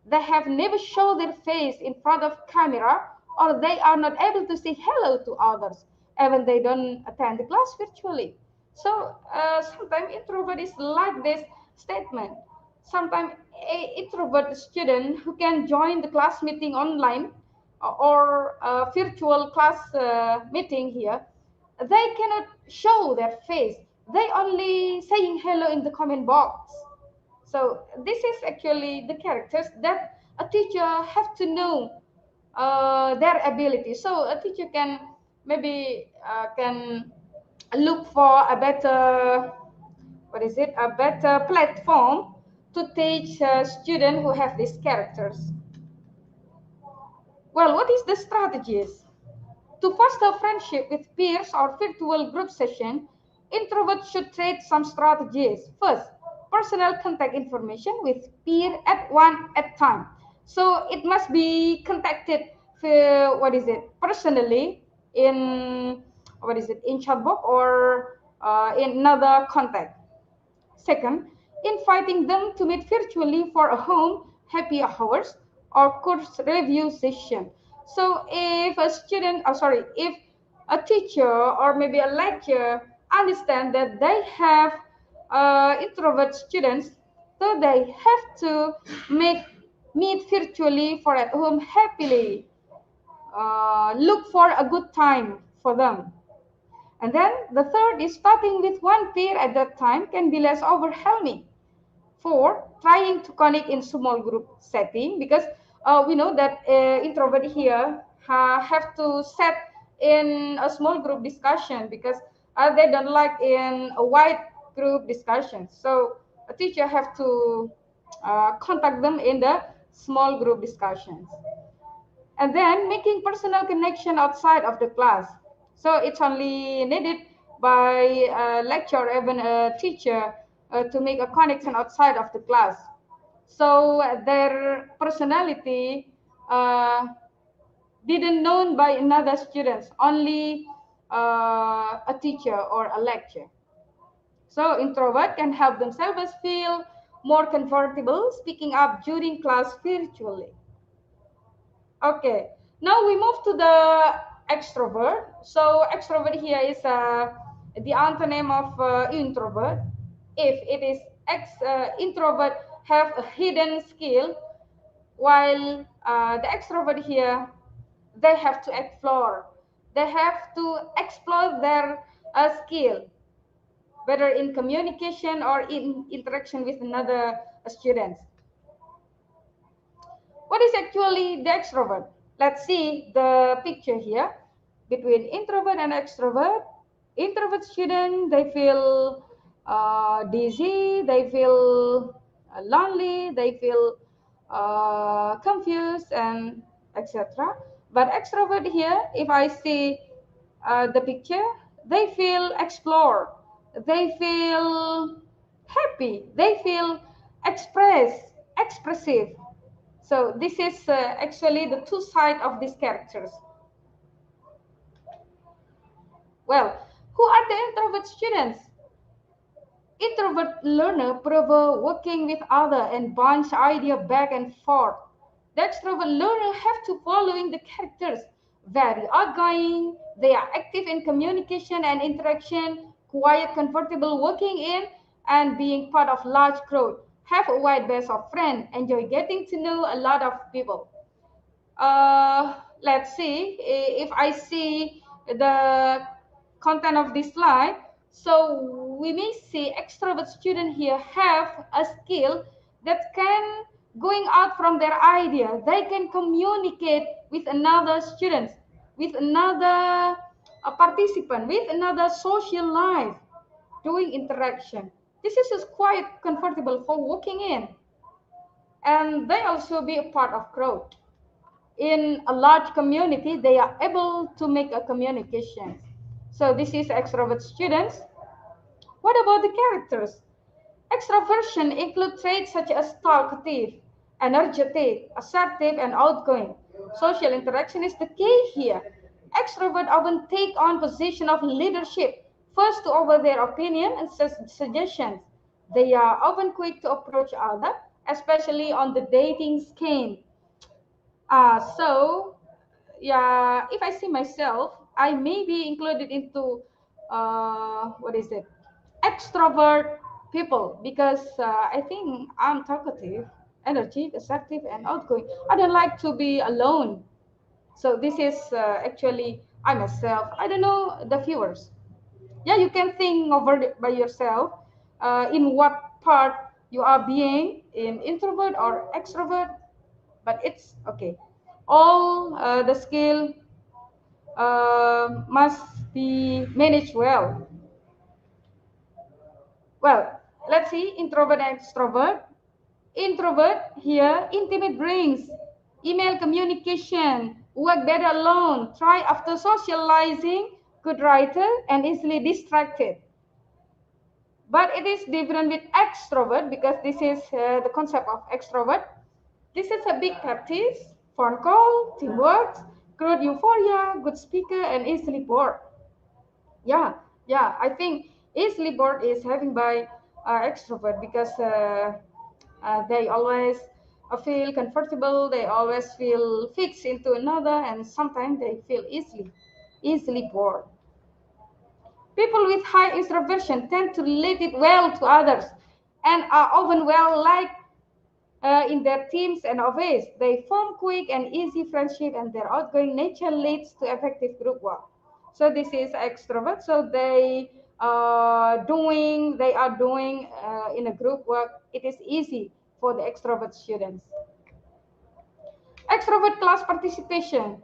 They have never shown their face in front of camera or they are not able to say hello to others, even they don't attend the class virtually. So sometimes introvert is like this statement. Sometimes a introvert student who can join the class meeting online or virtual class meeting here, they cannot show their face. They only saying hello in the comment box. So this is actually the characters that a teacher have to know their ability. So a teacher can maybe can look for a better, what is it, a better platform to teach students who have these characters. Well, what is the strategies? To foster friendship with peers or virtual group session, introverts should trade some strategies. First, personal contact information with peer at one at time. So it must be contacted for, what is it, personally in, what is it, in chatbot or in another contact. Second, inviting them to meet virtually for a home happy hours or course review session. So if a student, sorry, if a teacher or maybe a lecturer understand that they have introvert students, so they have to make meet virtually for at home happily. Look for a good time for them. And then the third is starting with one peer at that time can be less overwhelming. Four, trying to connect in small group setting because we know that introvert here have to set in a small group discussion because they don't like in a wide group discussion. So a teacher have to contact them in the small group discussions. And then making personal connection outside of the class. So it's only needed by a lecturer, even a teacher, to make a connection outside of the class. So their personality uh, didn't known by another students, only a teacher or a lecturer. So introvert can help themselves feel more comfortable speaking up during class virtually. Okay, now we move to the extrovert. So extrovert here is the antonym of introvert. If it is introvert have a hidden skill, while the extrovert here they have to explore. They have to explore their skill, whether in communication or in interaction with another students. What is actually the extrovert? Let's see the picture here between introvert and extrovert. Introvert student, they feel dizzy, they feel lonely, they feel confused, and etc. But extrovert here, if I see the picture, they feel explored, they feel happy, they feel expressive. So this is actually the two sides of these characters. Well, who are the introvert students? Introvert learner prefer working with other and bounce idea back and forth. The extrovert learner have to following the characters. Very outgoing, they are active in communication and interaction, quiet, comfortable working in and being part of large crowd, have a wide base of friends, enjoy getting to know a lot of people. Let's see if I see the content of this slide. So we may see extrovert student here have a skill that can going out from their idea. They can communicate with another student, with another participant, with another social life, doing interaction. This is quite comfortable for working in, and they also be a part of crowd in a large community, they are able to make a communication. So this is extrovert students. What about the characters? Extroversion include traits such as talkative, energetic, assertive, and outgoing. Social interaction is the key here. Extroverts often take on position of leadership, first to offer their opinion and suggestions. They are often quick to approach others, especially on the dating scheme. So yeah, if I see myself, I may be included into what is it, extrovert people because I think I'm talkative, energetic, assertive, and outgoing. I don't like to be alone. So this is actually I myself. I don't know the viewers. Yeah, you can think over it by yourself in what part you are being in introvert or extrovert, but it's okay. All the skill must be managed well. Well, let's see introvert and extrovert. Introvert here, intimate brings, email communication, work better alone, try after socializing, good writer, and easily distracted. But it is different with extrovert because this is the concept of extrovert. This is a big practice, phone call, teamwork, crowd euphoria, good speaker, and easily bored. Yeah, yeah, I think easily bored is having by extrovert because they always feel comfortable, they always feel fixed into another, and sometimes they feel easily bored. People with high introversion tend to relate it well to others and are often well liked in their teams and office. They form quick and easy friendship, and their outgoing nature leads to effective group work. So this is extrovert. So they are doing in a group work. It is easy for the extrovert students. Extrovert class participation.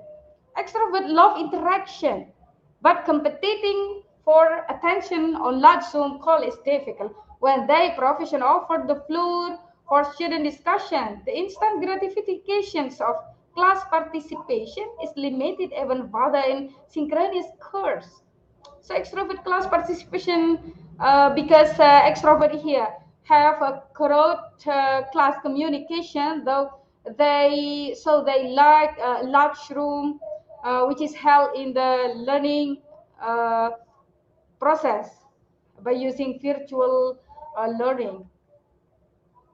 Extrovert love interaction, but competing for attention on large Zoom call is difficult. When they profession offer the floor For student discussion, the instant gratifications of class participation is limited even further in synchronous course. So extrovert class participation, because extrovert here have a crowd class communication, though they like large room, which is held in the learning uh, process by using virtual learning.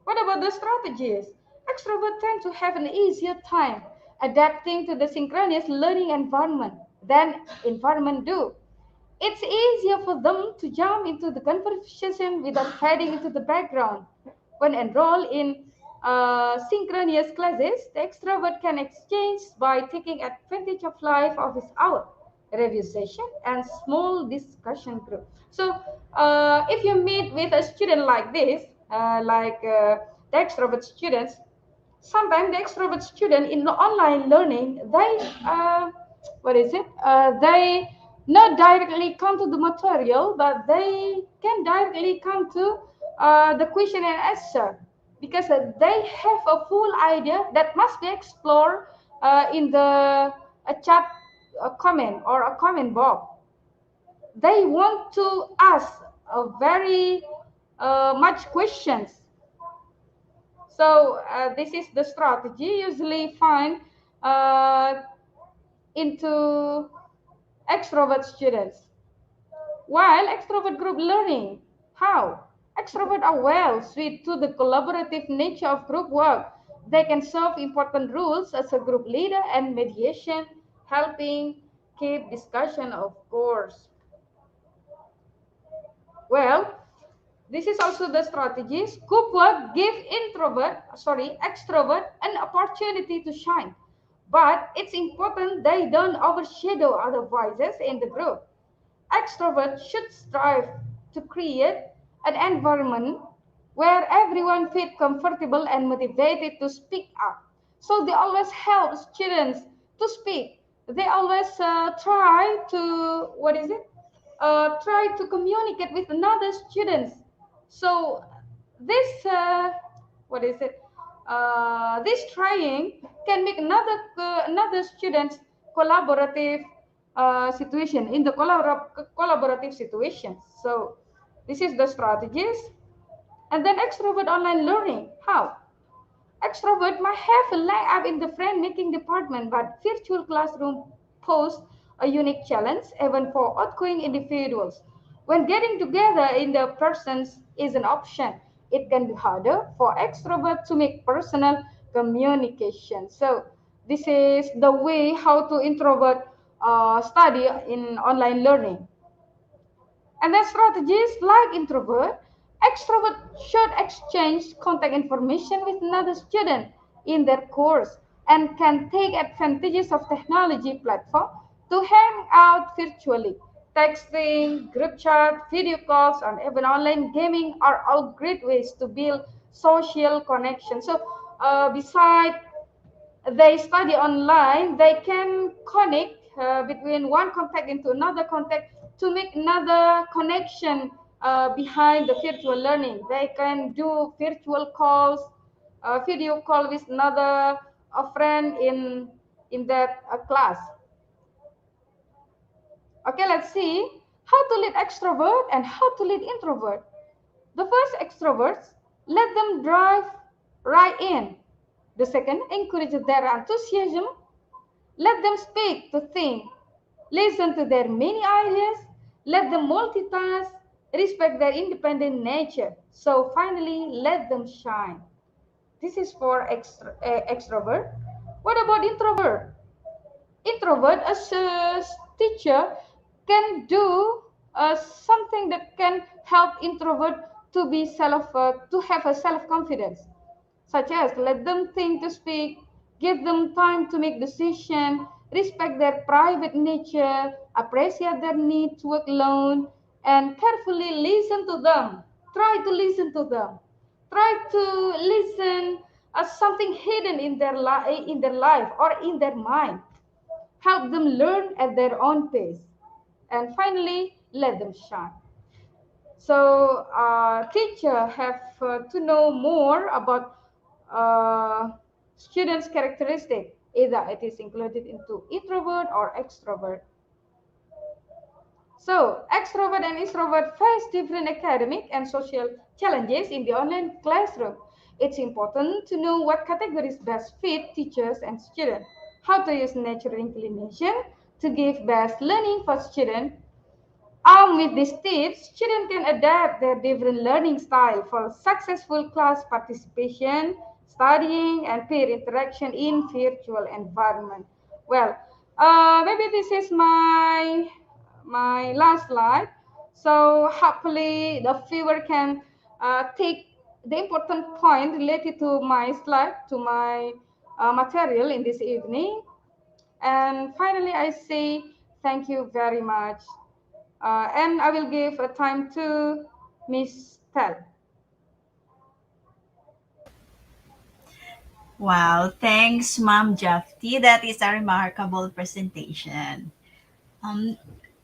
What about the strategies? Extroverts tend to have an easier time adapting to the synchronous learning environment than environment do. It's easier for them to jump into the conversation without fading into the background. When enrolled in synchronous classes, the extrovert can exchange by taking advantage of life office hour, review session, and small discussion group. So, if you meet with a student like this, the extrovert students, sometimes the extrovert student in the online learning, they not directly come to the material, but they can directly come to the question and answer, because they have a full idea that must be explored in the a chat, a comment or a comment box. They want to ask a very much questions. So this is the strategy usually find uh, into extrovert students. While extrovert group learning, how? Extrovert are well suited to the collaborative nature of group work. They can serve important roles as a group leader and mediation, helping keep discussion of course. Well, this is also the strategies. Group work give extrovert an opportunity to shine. But it's important they don't overshadow other voices in the group. Extroverts should strive to create an environment where everyone feels comfortable and motivated to speak up. So they always help students to speak. They always try to try to communicate with another students. So this what is it? This trying can make another students collaborative situation in the collaborative situations. So this is the strategies. And then extrovert online learning. How? Extrovert might have a leg up in the friend making department, but virtual classroom pose a unique challenge even for outgoing individuals. When getting together in the persons is an option, it can be harder for extrovert to make personal communication. So this is the way how to introvert study in online learning. And then strategies like introvert, extrovert should exchange contact information with another student in their course and can take advantages of technology platform to hang out virtually. Texting, group chat, video calls, and even online gaming are all great ways to build social connection. So, beside they study online, they can connect between one contact into another contact to make another connection behind the virtual learning. They can do virtual calls, video call with another a friend in that class. Okay, let's see how to lead extrovert and how to lead introvert. The first, extroverts, let them drive right in. The second, encourage their enthusiasm. Let them speak to think. Listen to their many ideas. Let them multitask. Respect their independent nature. So finally, let them shine. This is for extrovert. What about introvert? Introvert, as a teacher, can do something that can help introvert to be to have a self confidence, such as let them think to speak, give them time to make decision, respect their private nature, appreciate their need to work alone, and carefully listen to them. Try to listen to them. Try to listen as something hidden in their life or in their mind. Help them learn at their own pace. And finally, let them shine. So teacher have to know more about uh, students' characteristic. Either it is included into introvert or extrovert. So, extrovert and introvert face different academic and social challenges in the online classroom. It's important to know what categories best fit teachers and students, how to use natural inclination to give best learning for students. Armed with these tips, students can adapt their different learning style for successful class participation, studying, and peer interaction in virtual environment. Well, maybe this is my last slide. So hopefully the viewer can take the important point related to my slide, to my material in this evening. And finally, I say thank you very much. And I will give a time to Miss Tel. Wow, thanks, Ma'am Jafti. That is a remarkable presentation. Um,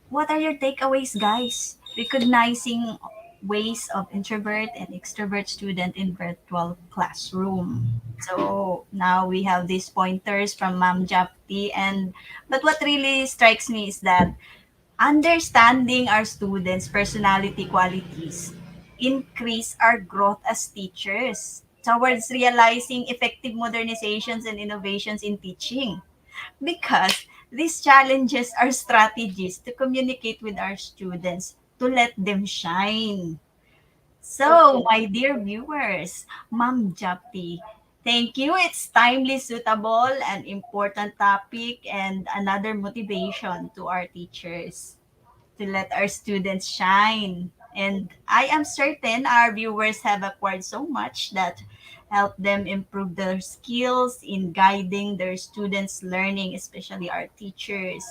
what are your takeaways, guys? Recognizing ways of introvert and extrovert student in virtual classroom. So now we have these pointers from Ma'am Jafti, and but what really strikes me is that understanding our students' personality qualities increase our growth as teachers towards realizing effective modernizations and innovations in teaching, because these challenges are strategies to communicate with our students to let them shine. So, Okay. my dear viewers, Ma'am Japti, thank you. It's timely, suitable, and important topic and another motivation to our teachers to let our students shine. And I am certain our viewers have acquired so much that help them improve their skills in guiding their students' learning, especially our teachers.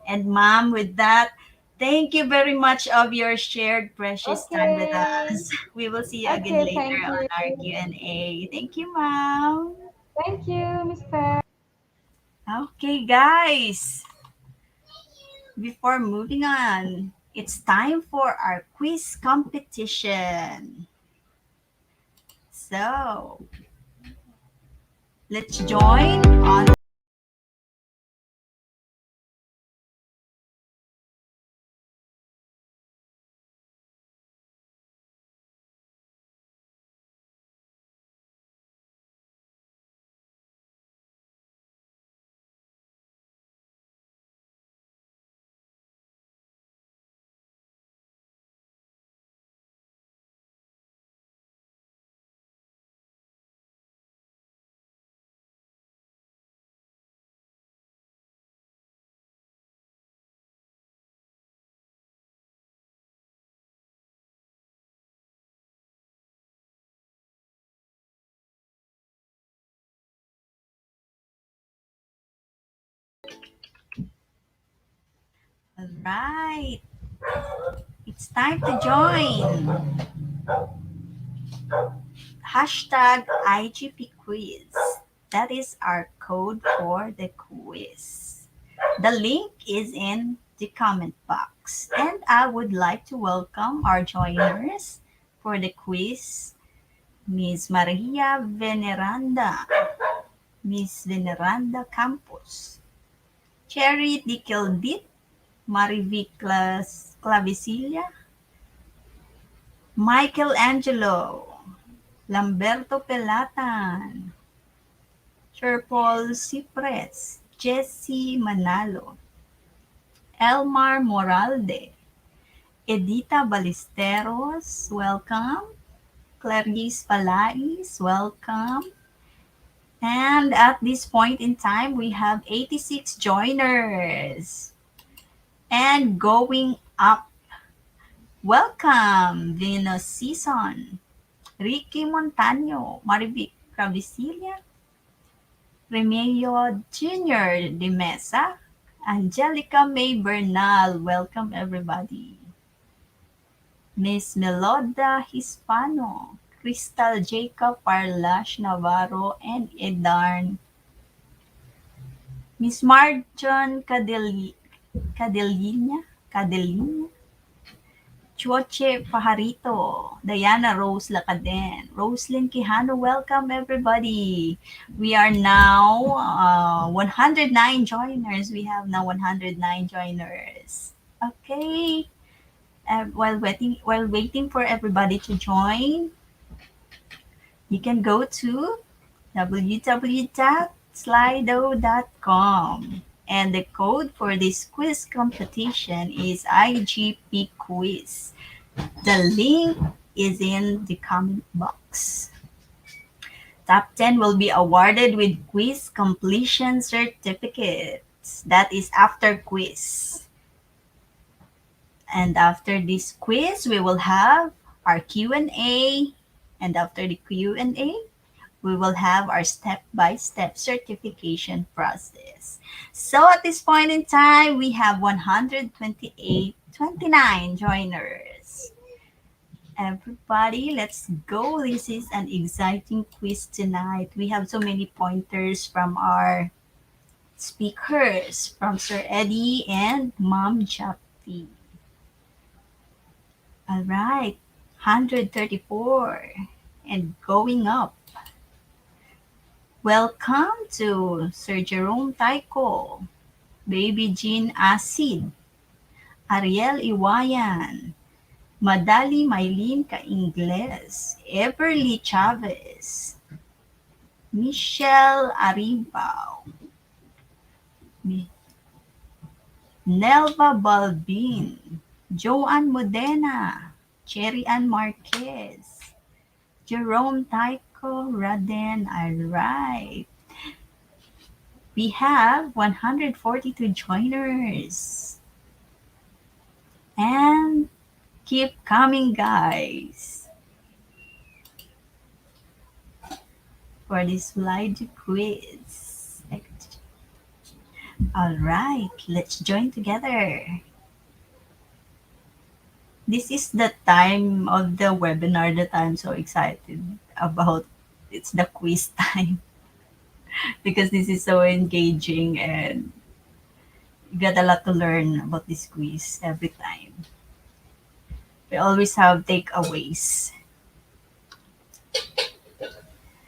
And ma'am, with that, thank you very much of your shared precious time with Okay. us. We will see you again Okay. later Thank on you. our Q&A. Thank you, ma'am. Thank you, Miss Tel. Okay, guys. Before moving on, it's time for our quiz competition. So, let's join on. All right, it's time to join. Hashtag IGP quiz. That is our code for the quiz. The link is in the comment box. And I would like to welcome our joiners for the quiz. Miss Maria Veneranda, Miss Veneranda Campos, Cherry Dikildit, Marivic Clavicilia, Michelangelo, Lamberto Pelatan, Sir Paul Cipres, Jesse Manalo, Elmar Moralde, Edita Ballesteros, welcome. Clarice Palais, welcome. And at this point in time, we have 86 joiners. And going up, welcome, Venus Season, Ricky Montano, Marivic Cravicilia, Remeo Jr. de Mesa, Angelica May Bernal. Welcome, everybody. Miss Meloda Hispano, Crystal Jacob Parlash Navarro, and Edarn. Miss Marjon Cadelina, Choche Pajarito, Diana Rose Lacaden, Roslyn Quijano, welcome everybody. We are now 109 joiners. We have now 109 joiners. Okay. While waiting for everybody to join, you can go to www.slido.com. And the code for this quiz competition is IGP quiz. The link is in the comment box. Top 10 will be awarded with quiz completion certificates. That is after quiz. And after this quiz, we will have our Q&A. And after the Q&A, we will have our step-by-step certification process. So at this point in time, we have 128, 29 joiners. Everybody, let's go. This is an exciting quiz tonight. We have so many pointers from our speakers, from Sir Eddie and Mom Japti. All right, 134 and going up. Welcome to Sir Jerome Taiko, Baby Jean Acid, Ariel Iwayan, Madali Maylin Ka-Ingles, Everly Chavez, Michelle Aribao, Nelva Balbin, Joanne Modena, Cherry Ann Marquez, Jerome Taiko Raden. All right. We have 142 joiners. And keep coming, guys, for this slide quiz. All right, let's join together. This is the time of the webinar that I'm so excited about. It's the quiz time because this is so engaging and you got a lot to learn about this quiz every time. We always have takeaways.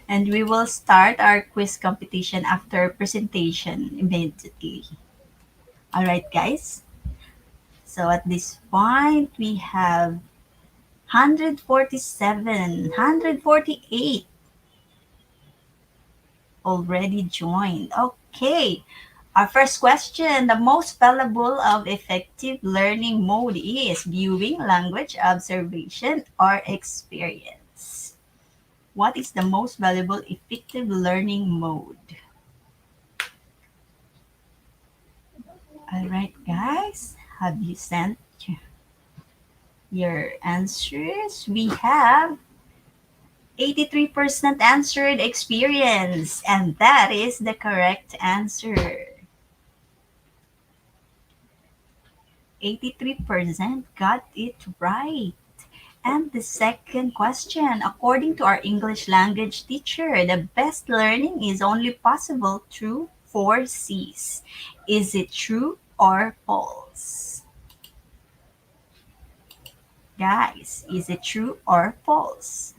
And we will start our quiz competition after presentation immediately. All right, guys. So at this point, we have 147, 148 already joined. Okay. Our first question, the most valuable of effective learning mode is viewing, language, observation, or experience. What is the most valuable effective learning mode? All right, guys. Have you sent your answers? We have 83% answered experience, and that is the correct answer. 83% got it right. And the second question, according to our English language teacher, the best learning is only possible through 4 C's. Is it true or false? Guys, is it true or false?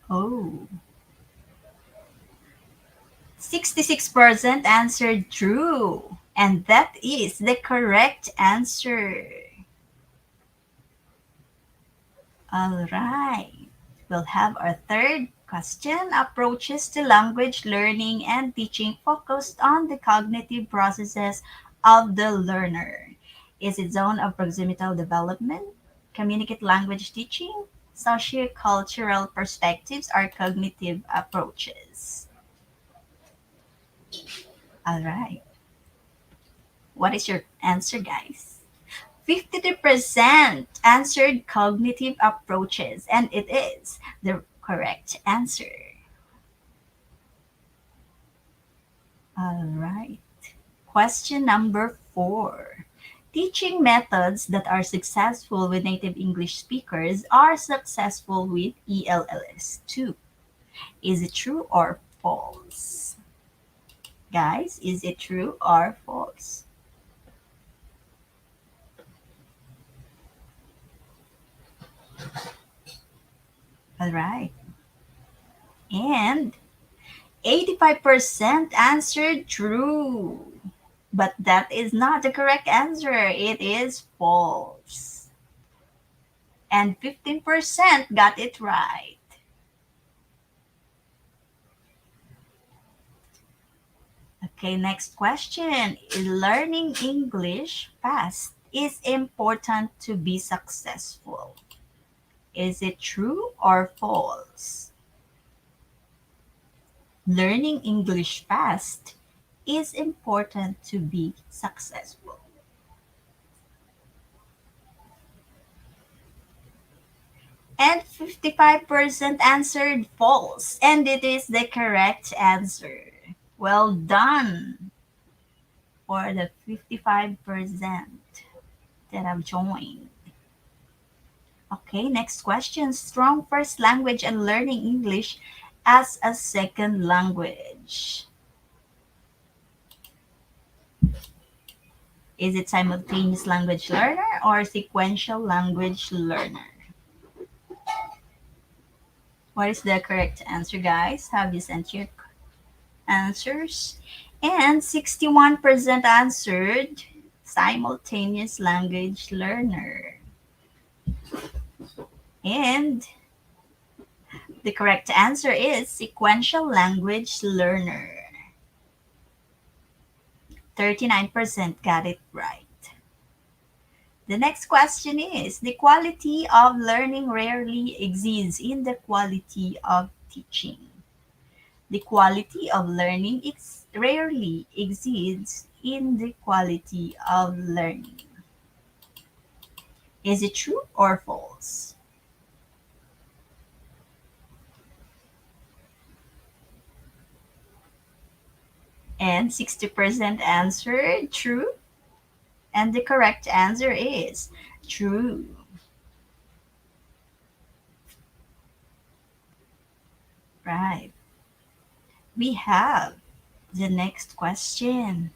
Oh, 66% answered true. And that is the correct answer. All right. We'll have our third question. Approaches to language learning and teaching focused on the cognitive processes of the learner. Is it zone of proximal development, communicate language teaching, sociocultural perspectives, or cognitive approaches? All right. What is your answer, guys? 53% answered cognitive approaches, and it is the correct answer. All right. Question number 4. Teaching methods that are successful with native English speakers are successful with ELLs too. Is it true or false? Guys, is it true or false? All right. And 85% answered true. But that is not the correct answer. It is false. And 15% got it right. Okay, next question. Learning English fast is important to be successful. Is it true or false? Learning English fast is important to be successful. And 55% answered false. And it is the correct answer. Well done for the 55% that have joined. Okay, next question. Strong first language and learning English as a second language. Is it simultaneous language learner or sequential language learner? What is the correct answer, guys? Have you sent your answers? And 61% answered simultaneous language learner. And the correct answer is sequential language learner. 39% got it right. The next question is the quality of learning rarely exceeds in the quality of teaching. The quality of learning rarely exceeds in the quality of learning. Is it true or false? And 60% answered true. And the correct answer is true. Right. We have the next question.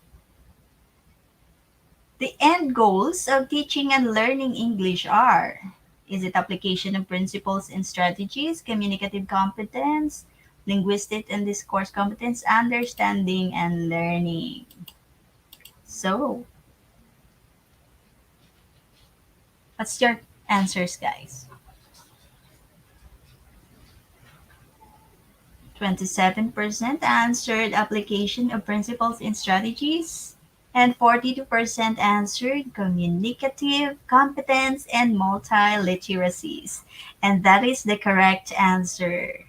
The end goals of teaching and learning English are: is it application of principles and strategies, communicative competence, linguistic and discourse competence, understanding and learning? So, what's your answers, guys? 27% answered application of principles and strategies, and 42% answered communicative competence and multiliteracies. And that is the correct answer.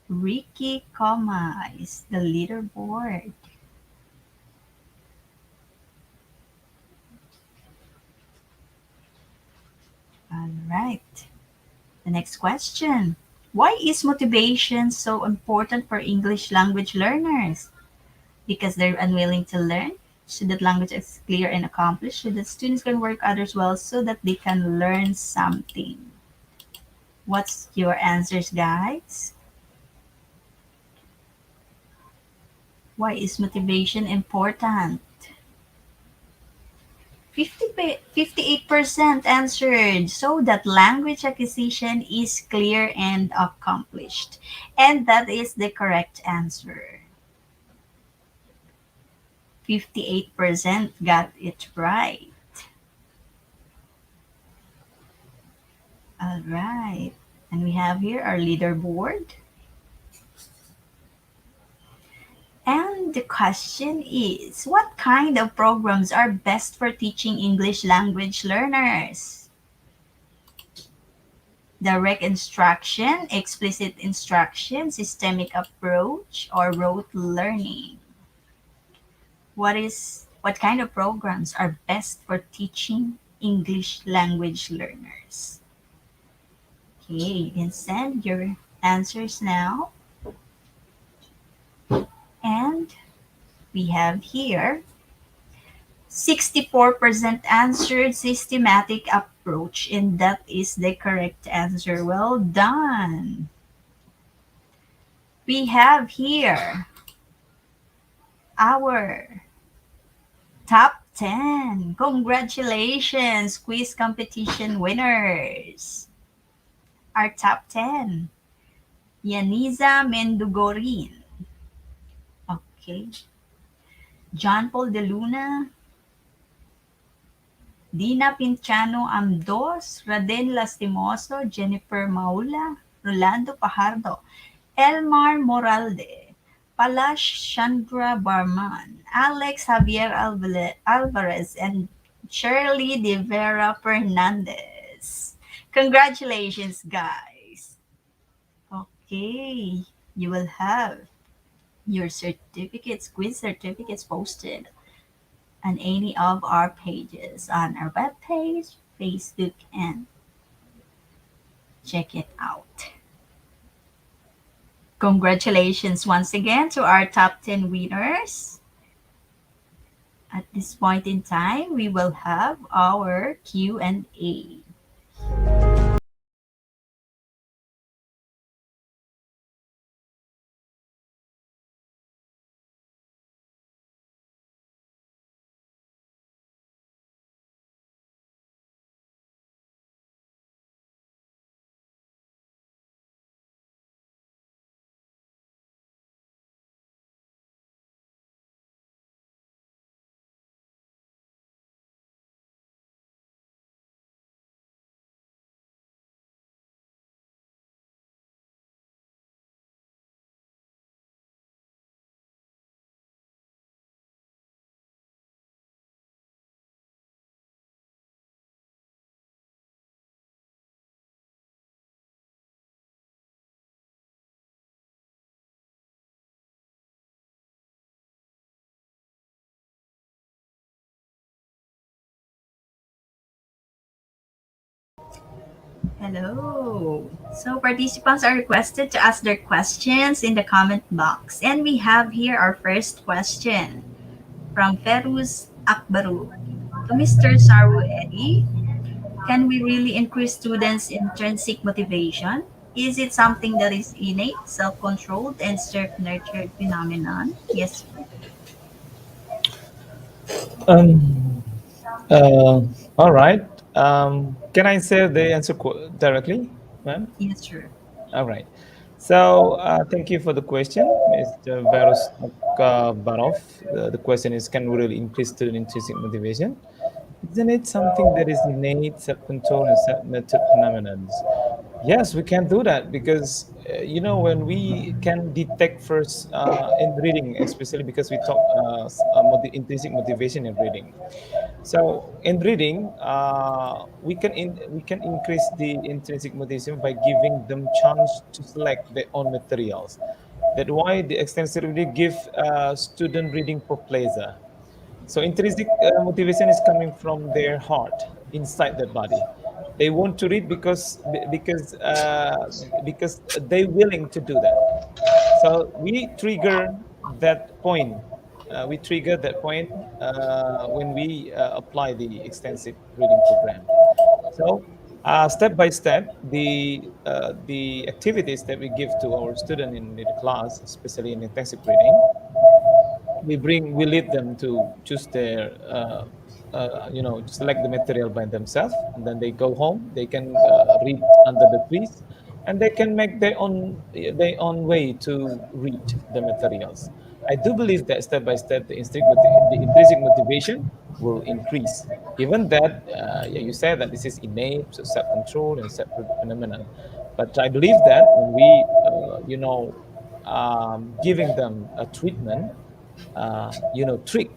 Ricky Coma is the leaderboard. All right. The next question. Why is motivation so important for English language learners? Because they're unwilling to learn? So that language is clear and accomplished, so that students can work others well so that they can learn something. What's your answers, guys? Why is motivation important? 58% answered so that language acquisition is clear and accomplished. And that is the correct answer. 58% got it right. All right. And we have here our leaderboard. And the question is, what kind of programs are best for teaching English language learners? Direct instruction, explicit instruction, systemic approach, or rote learning? What kind of programs are best for teaching English language learners? Okay, you can send your answers now. And we have here 64% answered systematic approach, and that is the correct answer. Well done. We have here our top 10. Congratulations, quiz competition winners. Our top 10. Yaniza Mendugorin. Okay. John Paul de Luna, Dina Pinciano Amdos, Raden Lastimoso, Jennifer Maula, Rolando Pajardo, Elmar Moralde, Palash Chandra Barman, Alex Javier Alvarez, and Shirley De Vera Fernandez. Congratulations, guys. Okay, you will have your certificates, quiz certificates posted on any of our pages on our webpage, Facebook, and check it out. Congratulations once again to our top 10 winners. At this point in time, we will have our Q&A. Hello. So participants are requested to ask their questions in the comment box. And we have here our first question from Feruz Akbaru. To Mr. Saru Eddy, can we really increase students' intrinsic motivation? Is it something that is innate, self-controlled, and self-nurtured phenomenon? Yes, sir. Um, uh, all right. Can I say the answer directly, ma'am? Yes, sir. All right. So thank you for the question, Mr. Varus Barov. The question is, can we really increase student intrinsic motivation? Isn't it something that is innate, self-control, and self-nurtured phenomenon? Yes, we can do that because when we can detect first in reading, especially because we talk intrinsic motivation in reading. So in reading, we can increase the intrinsic motivation by giving them chance to select their own materials. That's why the extensive reading give student reading for pleasure. So intrinsic motivation is coming from their heart, inside their body. They want to read because they're willing to do that. So we trigger that point. We trigger that point when we apply the extensive reading program. So step by step, the activities that we give to our student in the class, especially in intensive reading, we lead them to choose their select the material by themselves, and then they go home, they can read under the trees, and they can make their own way to read the materials. I do believe that step by step the intrinsic motivation will increase, given that yeah, you said that this is innate, so self-control and self-phenomenon. But I believe that when we giving them a treatment, trick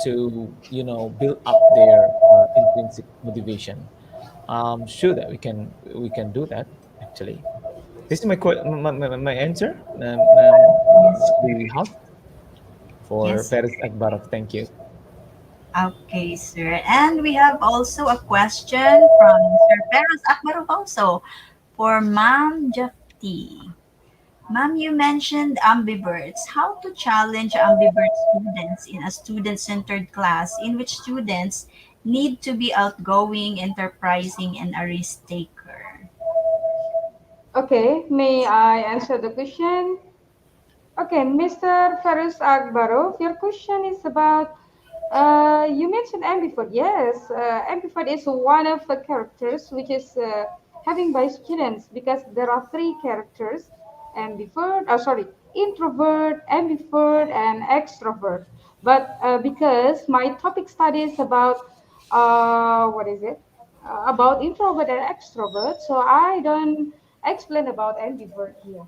to build up their intrinsic motivation. Sure that we can do that actually. This is my answer, Yes, the sir. host for Yes, sir. Paris Akbarov. Thank you. Okay, sir. And we have also a question from Sir Feroz Akbarov also for Ma'am Jafti. Ma'am, you mentioned ambiverts. How to challenge ambivert students in a student-centered class in which students need to be outgoing, enterprising, and a risk taker? Okay, may I answer the question? Okay, Mr. Faris Akbarov, your question is about You mentioned ambivert. Yes, ambivert is one of the characters which is having by students because there are three characters: ambivert, sorry, introvert, ambivert, and extrovert. But because my topic studies about what is it? About introvert and extrovert, so I don't explain about ambivert here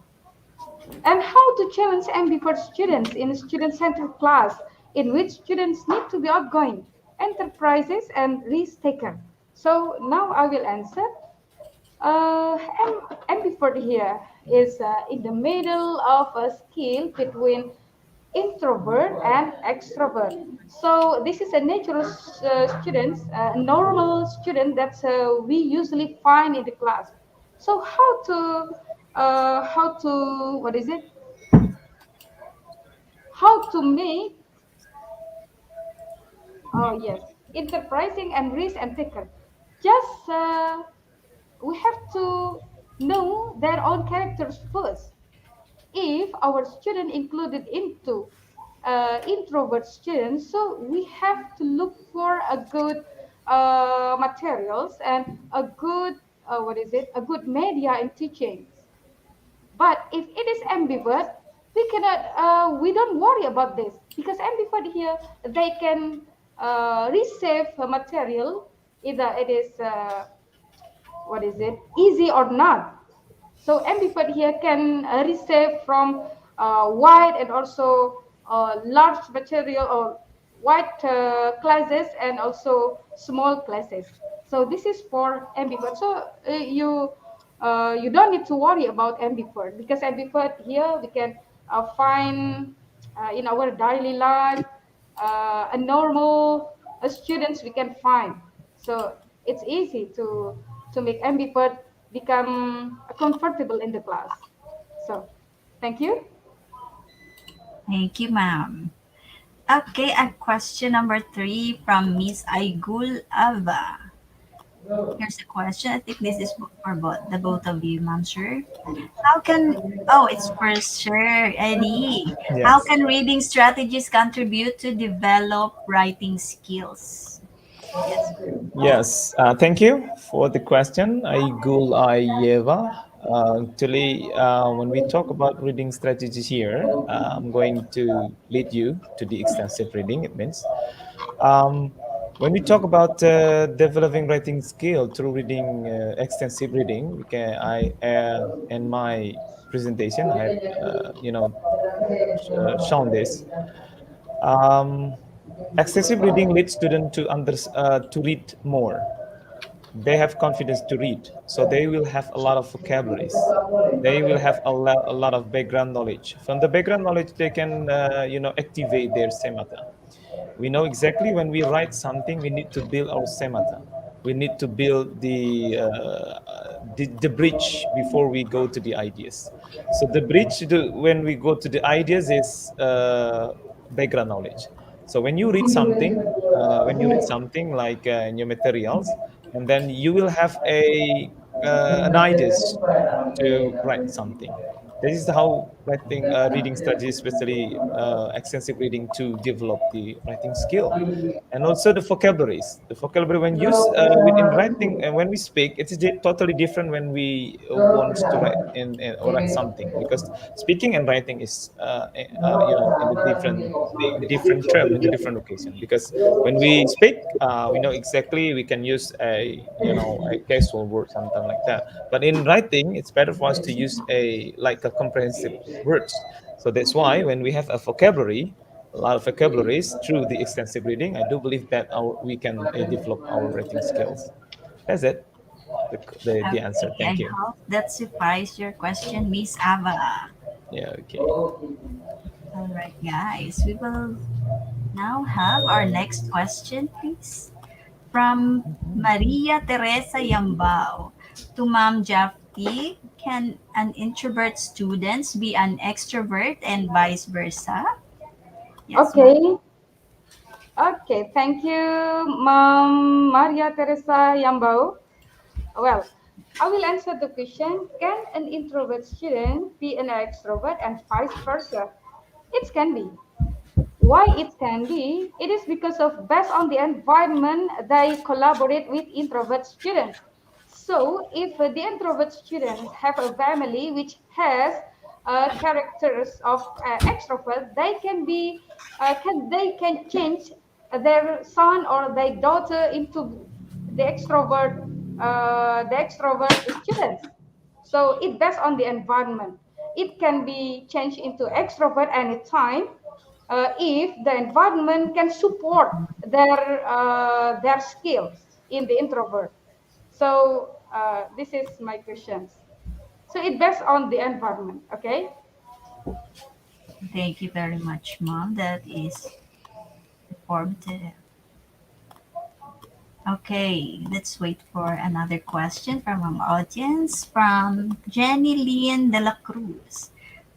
and how to challenge ambivert students in a student-centered class in which students need to be outgoing, enterprises, and risk taker. So now I will answer. Ambivert here is in the middle of a scale between introvert and extrovert. So this is a natural student, a normal student that we usually find in the class. So how to what is it? How to make yes, enterprising and risk and taker. Just we have to know their own characters first. If our student included into introvert students, so we have to look for a good materials and a good what is it? A good media in teaching. But if it is ambivert, we don't worry about this because ambivert here, they can receive material, either it is, what is it, easy or not. So ambivert here can receive from wide and also large material or wide classes and also small classes. So this is for ambivert. So you don't need to worry about ambivert because ambivert here we can find in our daily life a normal students we can find. So it's easy to make ambivert become comfortable in the class. So thank you. Thank you, ma'am. Okay, and question number three from Miss Aigul Ava. Here's a question. I think this is for the both of you, ma'am, sure. How can, oh, it's for sure, Eddie. How Yes. can reading strategies contribute to develop writing skills? Yes, ma'am. Yes, thank you for the question, Aigul Ayeva. Actually, when we talk about reading strategies here, I'm going to lead you to the extensive reading. It means um, when we talk about developing writing skill through reading, extensive reading, we can I in my presentation I have shown this. Um, Excessive reading leads students to read more. They have confidence to read, so they will have a lot of vocabularies. They will have a lot of background knowledge. From the background knowledge, they can activate their semata. We know exactly when we write something, we need to build our semata. We need to build the bridge before we go to the ideas. So the bridge when we go to the ideas is background knowledge. So when you read something like in your materials, and then you will have an ideas to write something. This is how writing, reading strategy, especially extensive reading, to develop the writing skill, and also the vocabularies. The vocabulary when used within writing and when we speak, it is totally different when we want to write or write something, because speaking and writing is in the different term in the different occasion. Because when we speak, we know exactly we can use a casual word, something like that. But in writing, it's better for us to use a comprehensive words. So that's why when we have a lot of vocabularies through the extensive reading, I do believe that we can develop our writing skills. That's it. The answer. Okay, I Thank you. hope that suffices your question, Miss Ava. Yeah. Okay. All right, guys, we will now have our next question, please. From Maria Teresa Yambao to Ma'am Jafti, can an introvert student be an extrovert and vice versa? Yes, ma'am. Okay. Okay. Thank you, Mom Maria Teresa Yambao. Well, I will answer the question. Can an introvert student be an extrovert and vice versa? It can be. Why it can be? It is because of based on the environment they collaborate with introvert students. So if the introvert students have a family which has characters of extrovert, they can change their son or their daughter into the extrovert students. So it based on the environment. It can be changed into extrovert anytime if the environment can support their skills in the introvert. So this is my questions. So it based on the environment. Okay. Thank you very much, Mom. That is informative. Okay, let's wait for another question from our audience from Jenny Lynn de la Cruz.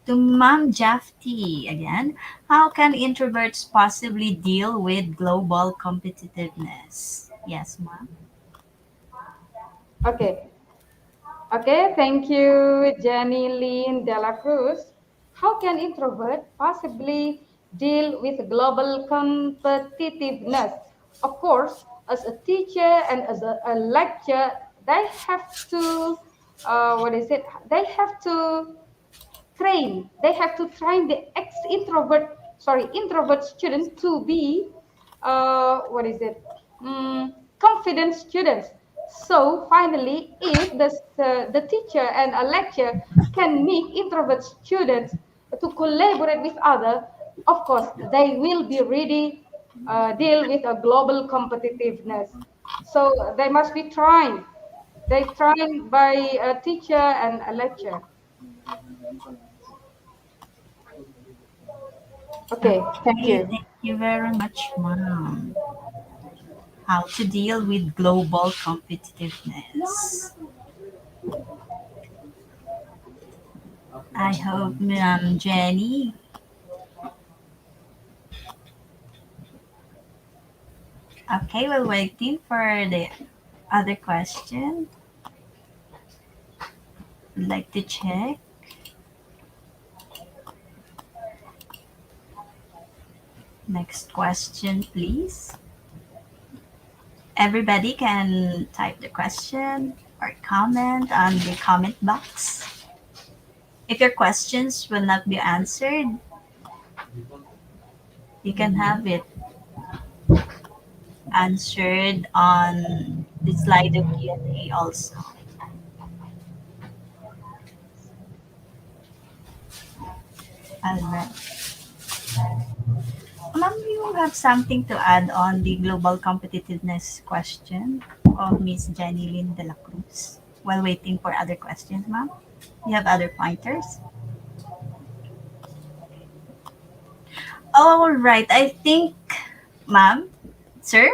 To Mom Jafti again, how can introverts possibly deal with global competitiveness? Yes, Mom. Okay. Okay, thank you, Jenny Lynn de la Cruz. How can introvert possibly deal with global competitiveness? Of course, as a teacher and as a lecturer, they have to, what is it? They have to they have to train the introvert student to be what is it confident students. So finally, if the teacher and a lecturer can make introvert students to collaborate with other, of course they will be ready deal with a global competitiveness. So they must be trained. They trained by a teacher and a lecturer. Okay, thank Okay, you. thank you very much, Mom. How to deal with global competitiveness. I hope Jenny. Okay, we're waiting for the other question. Would like to check. Next question, please. Everybody can type the question or comment on the comment box. If your questions will not be answered, you can have it answered on the slide of Q&A also. Alright. Ma'am, you have something to add on the global competitiveness question of Miss Jenny Lynn de la Cruz while waiting for other questions, ma'am? You have other pointers? All right. I think, ma'am, sir,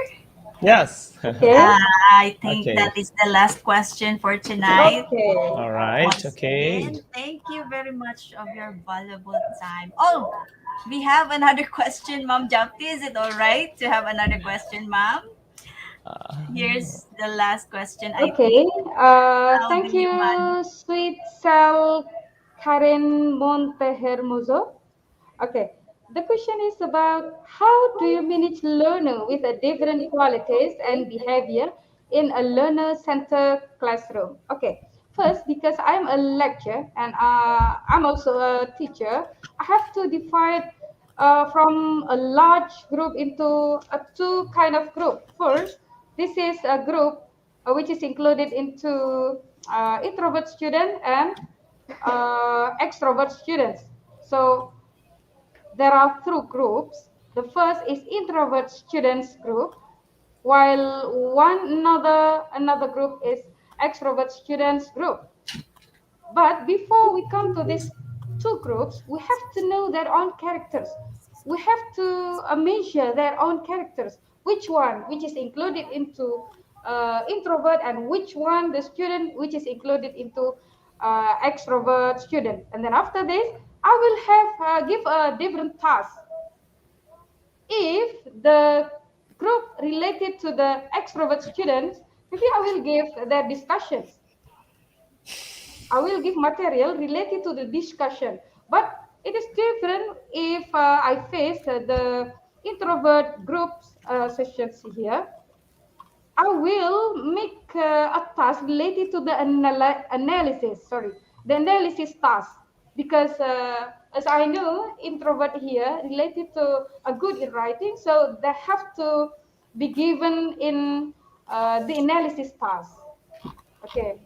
Yes. Okay, I think Okay. that is the last question for tonight. okay. All right. Once Okay. again, thank you very much of your valuable time. Oh, we have another question, Ma'am Japti. Is it all right to have another question, ma'am? Uh, Here's the last question, I think. Okay. How do Thank you manage? you, Sweet Sal Karen Montehermoso. Okay. The question is about how do you manage learner with a different qualities and behavior in a learner-centered classroom? Okay. First, because I'm a lecturer and I'm also a teacher, I have to divide from a large group into a two kind of group. First, this is a group which is included into introvert student and extrovert students. So there are two groups. The first is introvert students group, while another group is extrovert students group. But before we come to these two groups, we have to know their own characters. We have to measure their own characters. Which one, which is included into introvert, and which one, the student, which is included into extrovert student. And then after this, I will have give a different task. If the group related to the extrovert students, maybe I will give their discussions. I will give material related to the discussion. But It is different if I face the introvert groups sessions here. I will make a task related to the analysis. Sorry, the analysis task, because as I know, introvert here related to a good in writing, so they have to be given in the analysis task. Okay,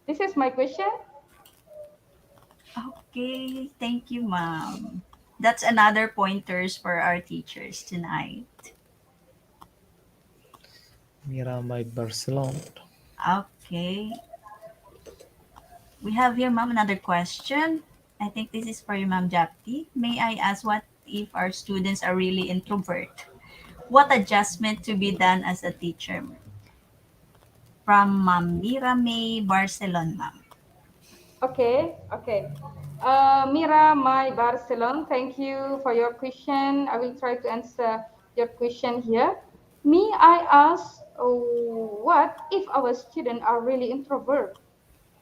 this is my question. Okay, thank you, ma'am. That's another pointers for our teachers tonight. Miramai Barcelona. Okay, we have here, ma'am, another question. I think this is for you, ma'am Japti. May I ask, what if our students are really introvert? What adjustment to be done as a teacher? From Ma'am Mira May Barcelona, ma'am. Okay, okay. Mira, my Barcelona, thank you for your question. I will try to answer your question here. Me, I ask, what if our students are really introvert?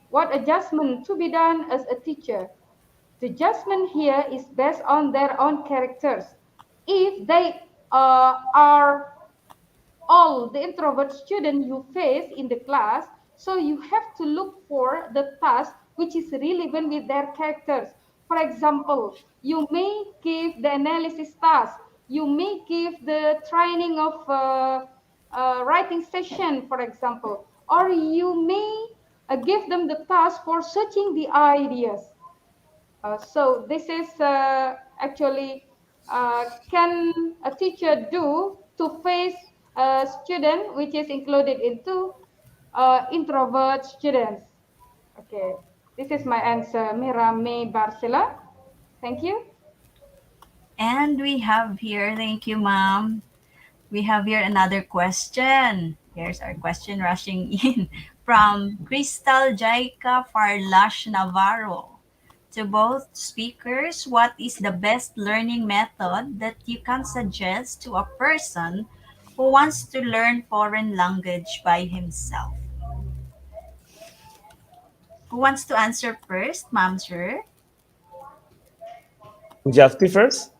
What adjustment to be done as a teacher? The adjustment here is based on their own characters. If they are all the introvert student you face in the class, so you have to look for the task which is relevant with their characters. For example, you may give the analysis task, you may give the training of writing session, for example, or you may give them the task for searching the ideas. So this is actually can a teacher do to face a student which is included into introvert students. Okay, this is my answer, Mirame Barcela. Thank you. And we have here, thank you, ma'am. We have here another question. Here's our question rushing in from Crystal Jaika Farlash Navarro. To both speakers, what is the best learning method that you can suggest to a person who wants to learn foreign language by himself? Who wants to answer first, ma'am, sir? Jafti first.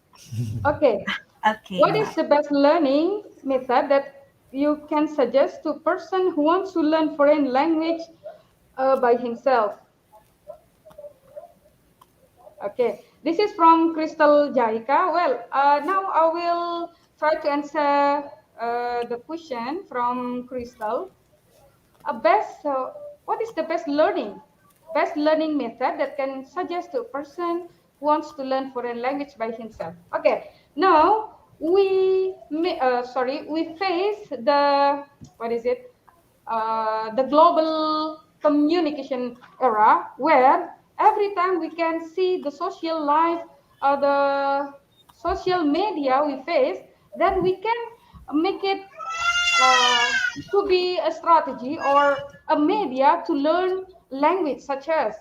Okay, Okay, what is ma'am. the best learning method that you can suggest to a person who wants to learn foreign language by himself? Okay, this is from Crystal Jaika. Well, now I will try to answer the question from Crystal. What is the best learning method that can suggest to a person who wants to learn foreign language by himself? Okay, now we face the what is it? The global communication era, where every time we can see the social life, the social media we face, then we can make it to be a strategy or a media to learn language, such as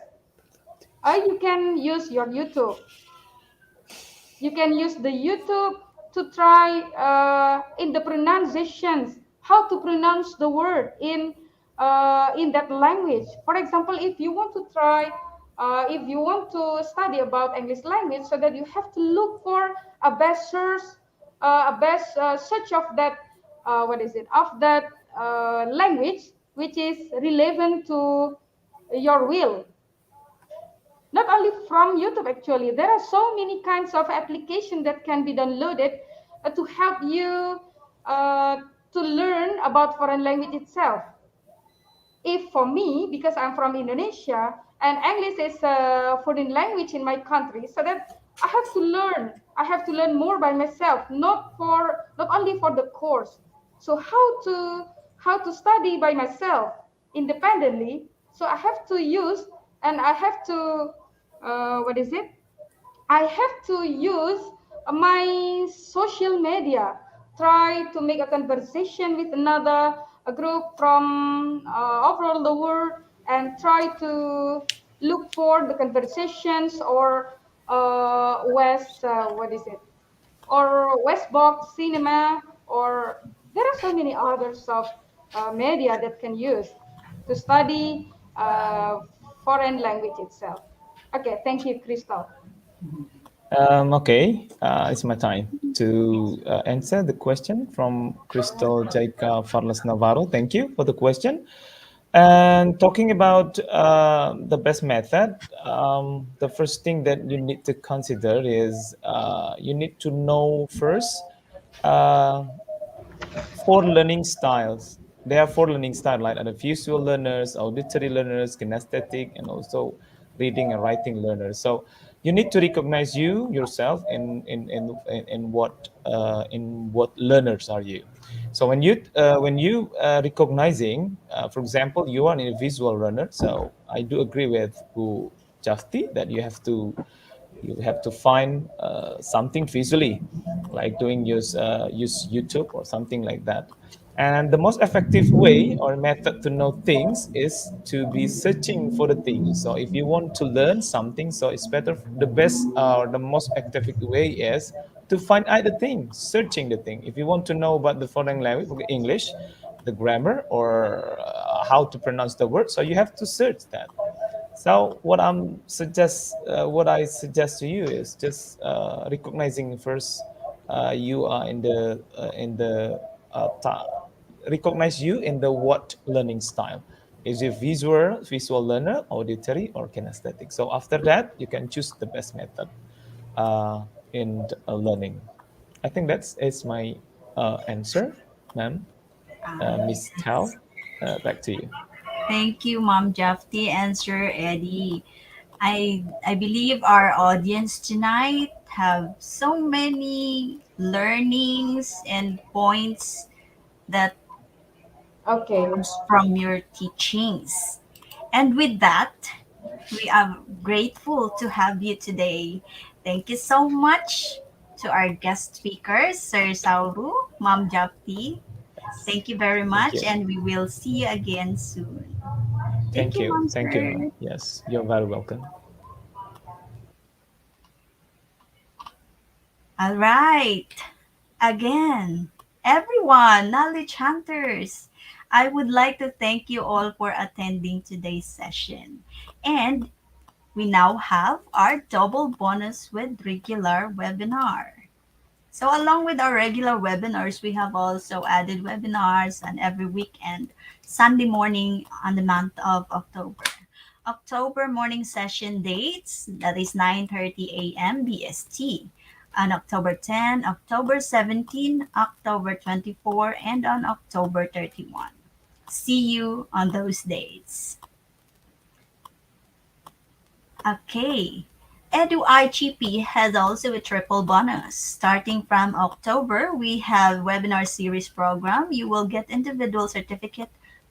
you can use your YouTube. You can use the YouTube to try in the pronunciations, how to pronounce the word in that language. For example, if you want to try, if you want to study about English language, so that you have to look for a best source, a best search of that, of that language, which is relevant to your will. Not only from YouTube, actually, there are so many kinds of application that can be downloaded to help you uh, to learn about foreign language itself. If for me, because I'm from Indonesia and English is a foreign language in my country, so that I have to learn more by myself, not only for the course. So how to study by myself independently. So I have to use and I have to what is it? I have to use my social media, try to make a conversation with another a group from overall the world, and try to look for the conversations or what is it? Or Westbox Cinema, or there are so many others of media that can use to study foreign language itself. Okay, thank you, Crystal. Okay, it's my time to answer the question from Crystal Jaika Farlas Navarro. Thank you for the question. And talking about the best method, the first thing that you need to consider is you need to know first uh, four learning styles. There are four learning styles, like the visual learners, auditory learners, kinesthetic, and also reading and writing learners. So you need to recognize you yourself in what learners are you. So when you recognizing, for example, you are a visual learner. So I do agree with who Jafti that you have to find something visually, like use YouTube or something like that. And the most effective way or method to know things is to be searching for the things. So if you want to learn something, so it's better, the best or the most effective way is to find out the thing, searching the thing. If you want to know about the foreign language, English, the grammar, or how to pronounce the word, so you have to search that. So what I suggest to you is just recognizing first, you are recognize you in the what learning style. Is it visual learner, auditory, or kinesthetic? So after that, you can choose the best method in learning. I think that's is my answer, ma'am. Miss Yes. Tao, back to you. Thank you, Mom Jafti and Sir Eddie. I believe our audience tonight have so many learnings and points that Okay. comes from your teachings. And with that, we are grateful to have you today. Thank you so much to our guest speakers, Sir Sauru, Mom Jafti. Yes. Thank you very Thank much, you. and we will see you again soon. Thank Thank you, you. Mom Thank you, ma'am. Sir. Yes, you're very welcome. All right. Again, everyone, knowledge hunters, I would like to thank you all for attending today's session. And we now have our double bonus with regular webinar. So, along with our regular webinars, we have also added webinars on every weekend, Sunday morning on the month of October. October morning session dates, that is 9:30 a.m. BST. On October 10, October 17, October 24, and on October 31. See you on those days. Okay. EduIGP has also a triple bonus. Starting from October, we have webinar series program. You will get individual certificate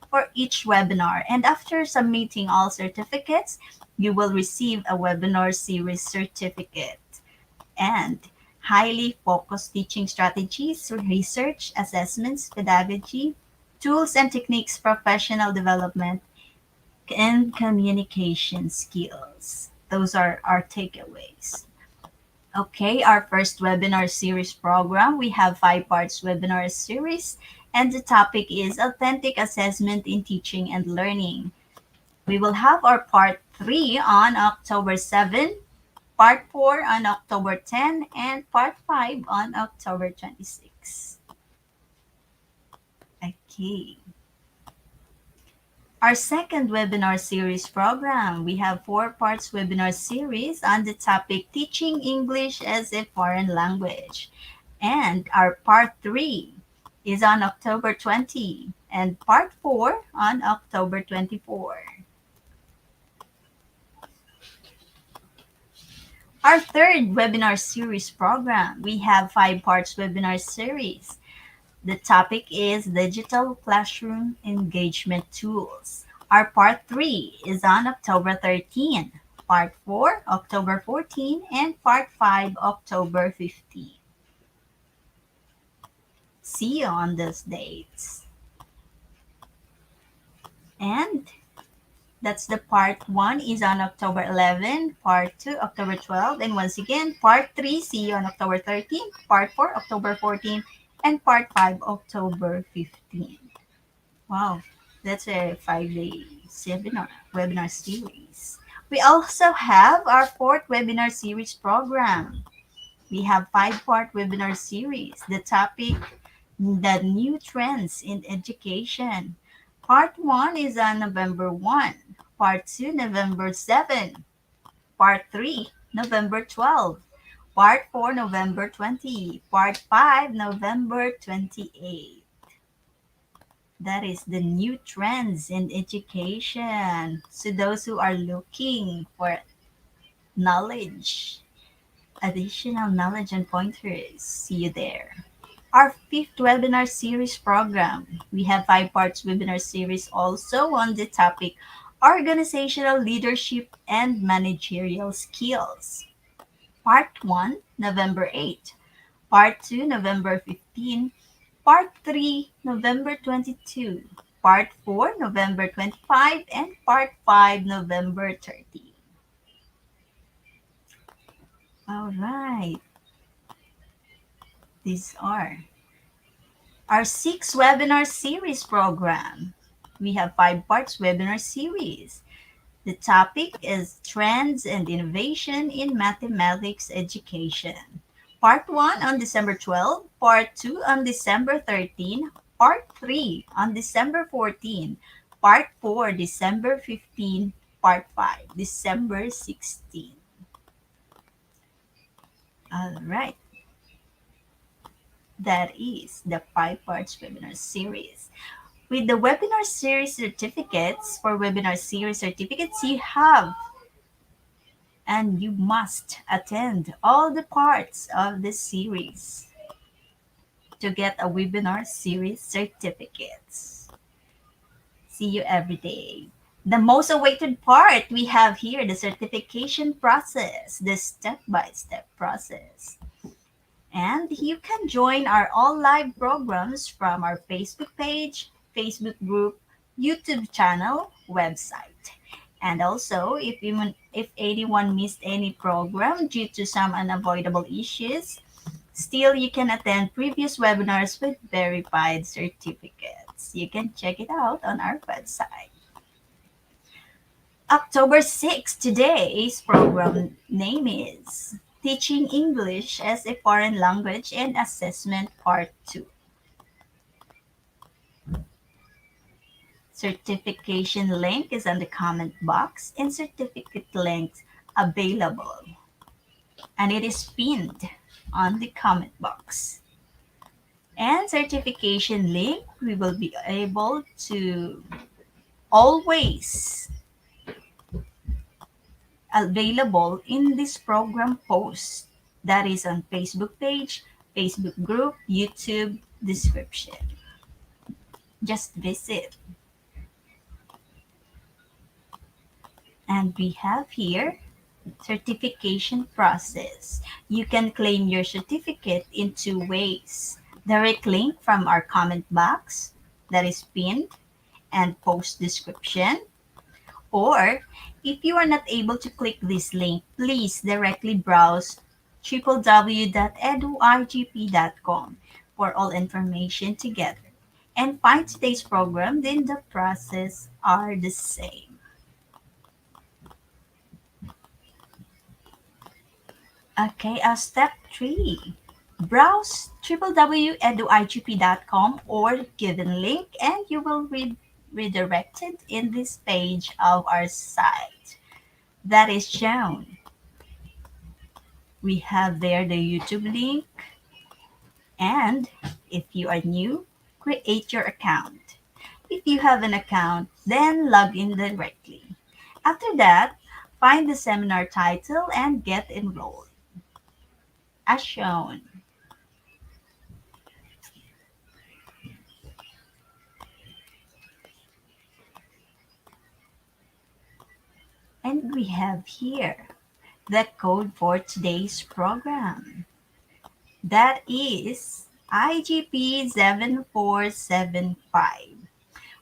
for each webinar. And after submitting all certificates, you will receive a webinar series certificate. And highly focused teaching strategies, research, assessments, pedagogy, tools and techniques, professional development, and communication skills. Those are our takeaways. Okay, our first webinar series program. We have 5 parts webinar series, and the topic is authentic assessment in teaching and learning. We will have our part 3 on October 7, part 4 on October 10, and part 5 on October 26. Okay. Our second webinar series program, we have 4 parts webinar series on the topic Teaching English as a Foreign Language. And our part 3 is on October 20 and part 4 on October 24. Our third webinar series program, we have 5 parts webinar series. The topic is Digital Classroom Engagement Tools. Our part 3 is on October 13, part 4 October 14, and part 5 October 15. See you on those dates. And that's the part 1 is on October 11, part 2 October 12, and once again, part 3 see you on October 13, part 4 October 14, and part 5 October 15. Wow, that's a 5-day webinar series. We also have our fourth webinar series program. We have five-part webinar series. The topic, the new trends in education. Part 1 is on November 1. Part 2, November 7. Part 3, November 12. Part 4, November 20. Part 5, November 28. That is the new trends in education. So those who are looking for knowledge, additional knowledge and pointers, see you there. Our fifth webinar series program. We have five parts webinar series also on the topic organizational leadership and managerial skills. Part 1, November 8. Part 2, November 15. Part 3, November 22. Part 4, November 25. And Part 5, November 30. All right. These are our six webinar series program. We have five parts webinar series. The topic is Trends and Innovation in Mathematics Education. Part 1 on December 12, Part 2 on December 13, Part 3 on December 14, Part 4 December 15, Part 5 December 16. All right, that is the five parts webinar series. With the webinar series certificates, for webinar series certificates, you have and you must attend all the parts of the series to get a webinar series certificates. See you every day. The most awaited part we have here, the certification process, the step-by-step process. And you can join our all live programs from our Facebook page, Facebook group, YouTube channel, website. And also, if anyone missed any program due to some unavoidable issues, still you can attend previous webinars with verified certificates. You can check it out on our website. October 6th, today's program name is Teaching English as a Foreign Language and Assessment Part 2. Certification link is on the comment box and certificate links available. And it is pinned on the comment box. And certification link we will be able to always available in this program post that is on Facebook page, Facebook group, YouTube description. Just visit. And we have here certification process. You can claim your certificate in two ways. Direct link from our comment box that is pinned and post description. Or if you are not able to click this link, please directly browse www.eduigp.com for all information together. And find today's program, then the process are the same. Okay, step 3. Browse www.eduigp.com or given link and you will be redirected in this page of our site that is shown. We have there the YouTube link, and if you are new, create your account. If you have an account, then log in directly. After that, find the seminar title and get enrolled as shown. And we have here the code for today's program. That is IGP 7475.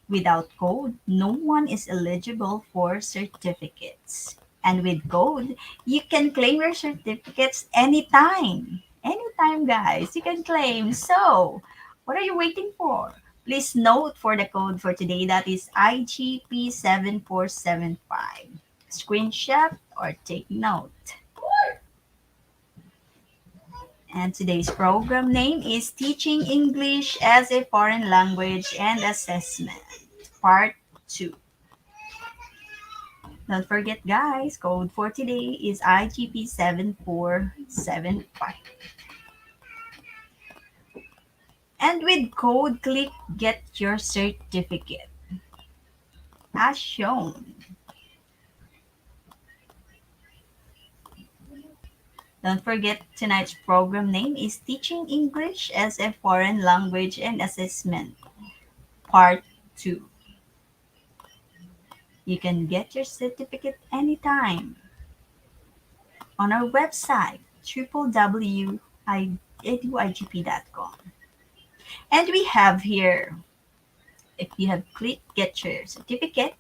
Without code, no one is eligible for certificates. And with code, you can claim your certificates anytime. Anytime, guys, you can claim. So, what are you waiting for? Please note for the code for today that is IGP 7475. screenshot, or take note. And today's program name is Teaching English as a Foreign Language and Assessment, Part 2. Don't forget, guys, code for today is IGP 7475. And with code, click Get Your Certificate as shown. Don't forget, tonight's program name is Teaching English as a Foreign Language and Assessment, Part 2. You can get your certificate anytime on our website, www.eduigp.com. And we have here, if you have clicked Get Your Certificate,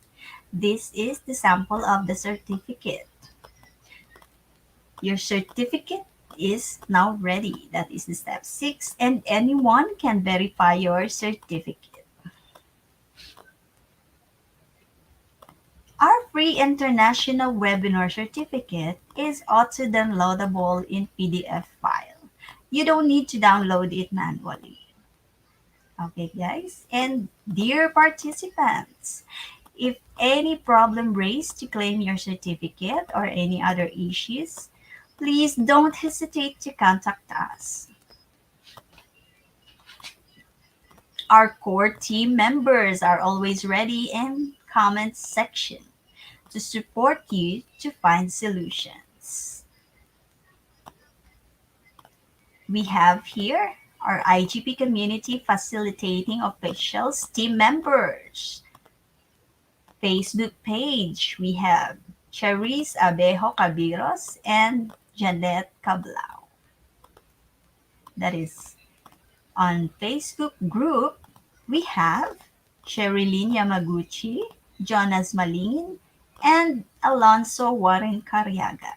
this is the sample of the certificate. Your certificate is now ready. That is the step 6, and anyone can verify your certificate. Our free international webinar certificate is auto downloadable in PDF file. You don't need to download it manually. Okay, guys? And dear participants, if any problem raised to claim your certificate or any other issues, please don't hesitate to contact us. Our core team members are always ready in comment section to support you to find solutions. We have here our IGP community facilitating officials team members. Facebook page, we have Cherise Abejo Cabiros and Janet Cablao. That is on Facebook group, we have Sherilyn Yamaguchi, Jonas Malin, and Alonso Warren Cariaga.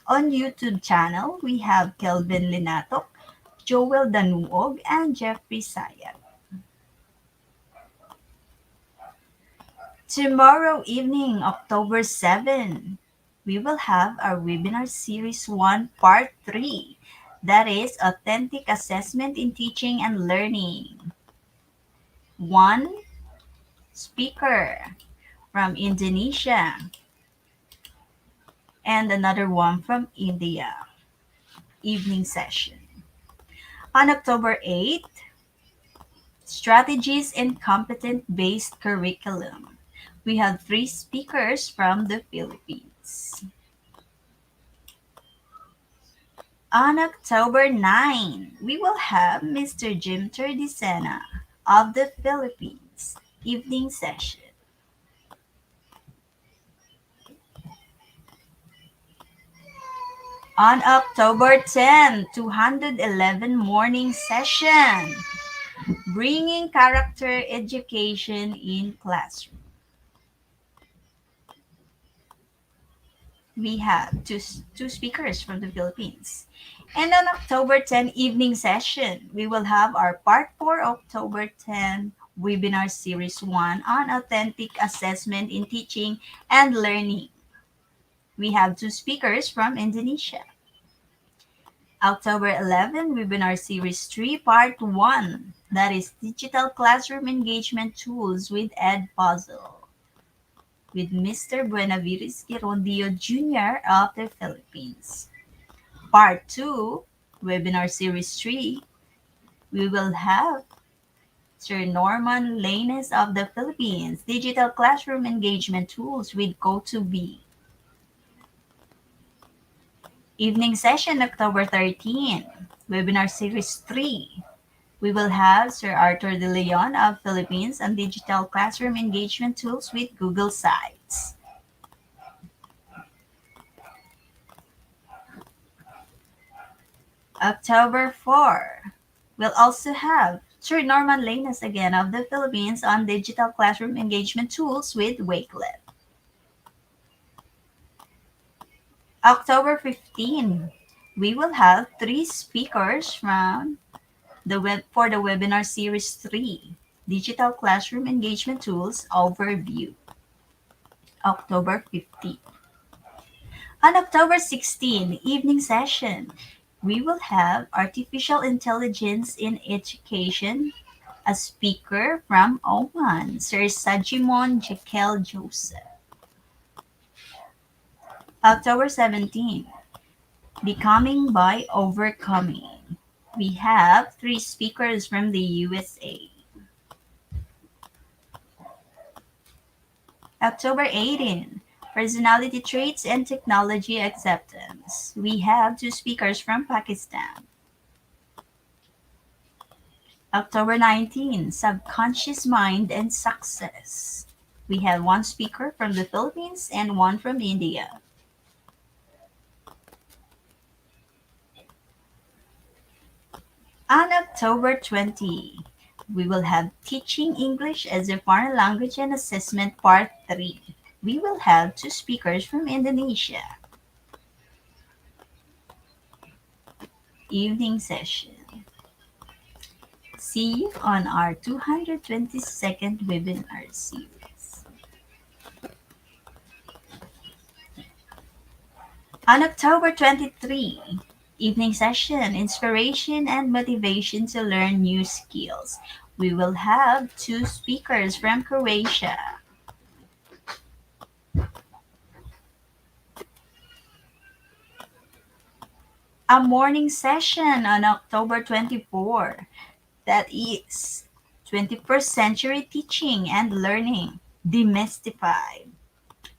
On YouTube channel, we have Kelvin Linatok, Joel Danuog, and Jeffrey Sayat. Tomorrow evening, October 7, we will have our webinar series 1 part 3. That is authentic assessment in teaching and learning. One speaker from Indonesia and another one from India. Evening session. On October 8th, strategies in competent-based curriculum. We have 3 speakers from the Philippines. On October 9, we will have Mr. Jim Terdisena of the Philippines. Evening session. On October 10, 211 morning session, bringing character education in classroom. We have two speakers from the Philippines. And on October 10 evening session, we will have our part 4 October 10 webinar series 1 on authentic assessment in teaching and learning. We have 2 speakers from Indonesia. October 11 webinar series 3 part 1, that is digital classroom engagement tools with Ed Puzzle, with Mr. Buenavides Girondio Jr. of the Philippines. Part 2, webinar series 3, we will have Sir Norman Lanes of the Philippines, digital classroom engagement tools with Go2B. Evening session, October 13, webinar series 3. We will have Sir Arthur De Leon of Philippines on digital classroom engagement tools with Google Sites. October 4, we'll also have Sir Norman Lanes again of the Philippines on digital classroom engagement tools with Wakelet. October 15, we will have 3 speakers from for the webinar series 3, Digital Classroom Engagement Tools Overview. October 15. On October 16, evening session, we will have Artificial Intelligence in Education, a speaker from Oman, Sir Sajimon Jekyll Joseph. October 17, Becoming by Overcoming. We have three speakers from the USA. October 18, Personality Traits and Technology Acceptance. We have two speakers from Pakistan. October 19, Subconscious Mind and Success. We have one speaker from the Philippines and one from India. On October 20, we will have Teaching English as a Foreign Language and Assessment Part 3. We will have two speakers from Indonesia. Evening session. See you on our 222nd webinar series. On October 23, evening session, Inspiration and Motivation to Learn New Skills. We will have two speakers from Croatia. A morning session on October 24, that is 21st Century Teaching and Learning Demystified.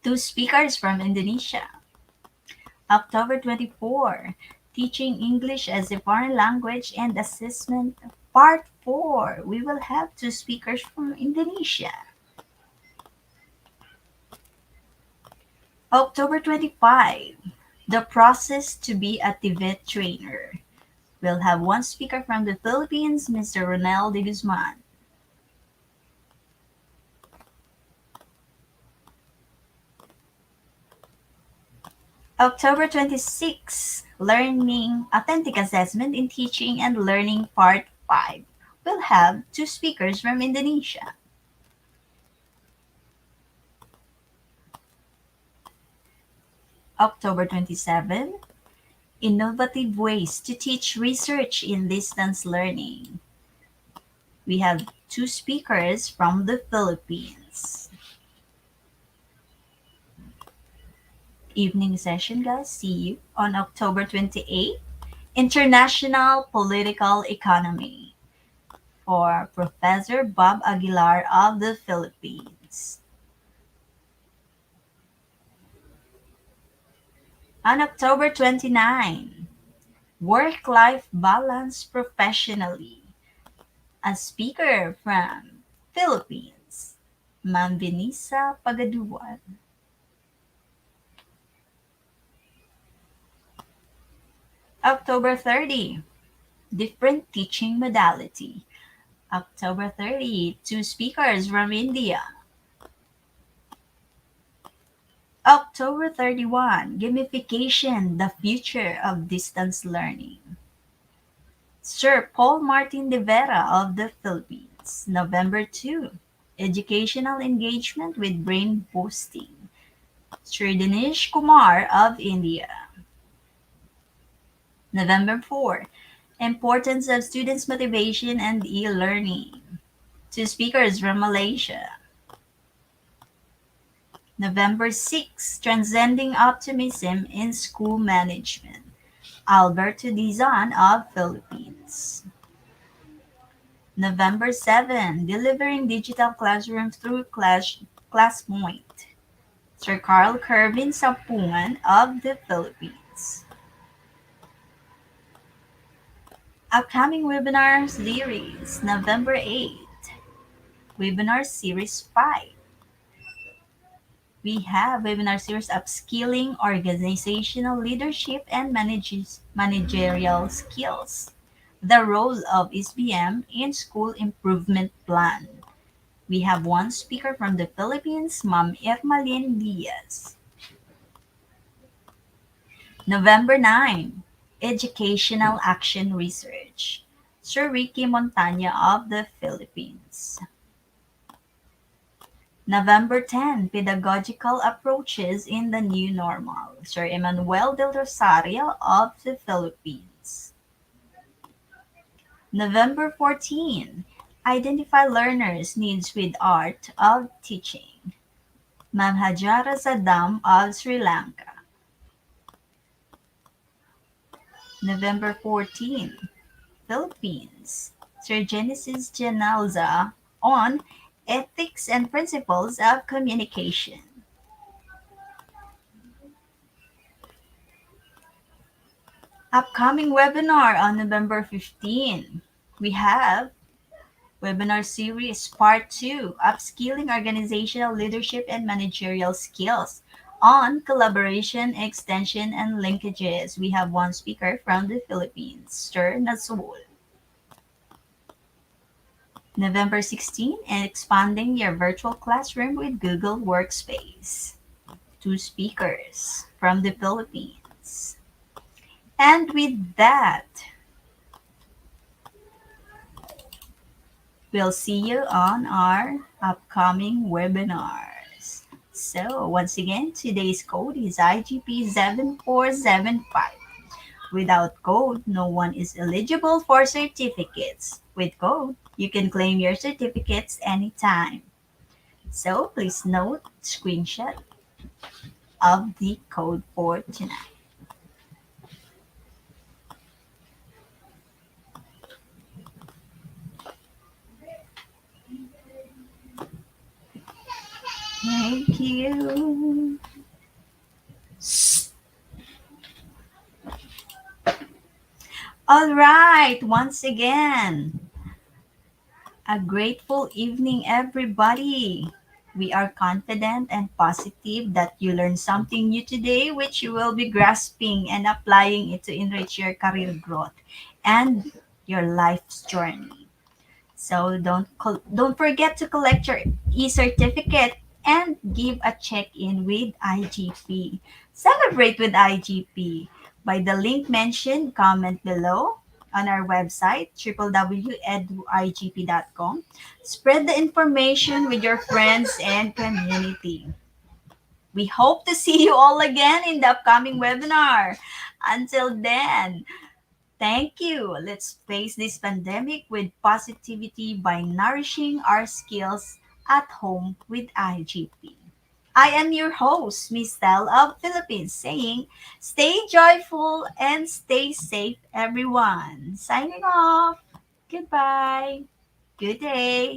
Two speakers from Indonesia. October 24, Teaching English as a Foreign Language and Assessment Part 4. We will have two speakers from Indonesia. October 25, The Process to be a Tibet Trainer. We'll have one speaker from the Philippines, Mr. Ronel de Guzman. October 26, Learning Authentic Assessment in Teaching and Learning Part 5. We'll have two speakers from Indonesia. October 27, Innovative Ways to Teach Research in Distance Learning. We have two speakers from the Philippines. Evening session, guys. See you on October 28, International Political Economy, for Professor Bob Aguilar of the Philippines. On October 29, Work-Life Balance Professionally, a speaker from Philippines, Ma'am Venisa Pagaduan. October 30, Different Teaching Modality. October 30, two speakers from India. October 31, Gamification, the Future of Distance Learning. Sir Paul Martin de Vera of the Philippines. November 2, Educational Engagement with Brain Boosting. Sir Dinesh Kumar of India. November 4, Importance of Students' Motivation and E-Learning. Two speakers from Malaysia. November 6, Transcending Optimism in School Management. Alberto Dizon of Philippines. November 7, Delivering Digital Classroom Through ClassPoint. Sir Carl Kervin Sampungan of the Philippines. Upcoming webinar series, November 8, Webinar Series 5. We have webinar series Upskilling Organizational Leadership and Managerial Skills. The Role of SBM in School Improvement Plan. We have one speaker from the Philippines, Ma'am Irmalyn Diaz. November 9, Educational Action Research. Sir Ricky Montana of the Philippines. November 10, Pedagogical Approaches in the New Normal, Sir Emmanuel del Rosario of the Philippines. November 14, Identify Learners' Needs with Art of Teaching, Ma'am Hajara Saddam of Sri Lanka. November 14, Philippines, Sir Genesis Janalza on Ethics and Principles of Communication. Upcoming webinar on November 15. We have webinar series part 2, Upskilling Organizational Leadership and Managerial Skills on collaboration, extension, and linkages. We have one speaker from the Philippines, Sir Nazul. November 16, and expanding your virtual classroom with Google Workspace. Two speakers from the Philippines. And with that, we'll see you on our upcoming webinars. So, once again, today's code is IGP7475. Without code, no one is eligible for certificates. With code, you can claim your certificates anytime. So, please note screenshot of the code for tonight. Thank you. All right, once again, a grateful evening, everybody. We are confident and positive that you learned something new today, which you will be grasping and applying it to enrich your career growth and your life's journey. So don't forget to collect your e-certificate and give a check-in with IGP. Celebrate with IGP by the link mentioned. Comment below on our website www.eduigp.com. Spread the information with your friends and community. We hope to see you all again in the upcoming webinar. Until then, thank you. Let's face this pandemic with positivity by nourishing our skills at home with IGP. I am your host, Miss Tel of Philippines, saying stay joyful and stay safe, everyone. Signing off. Goodbye. Good day.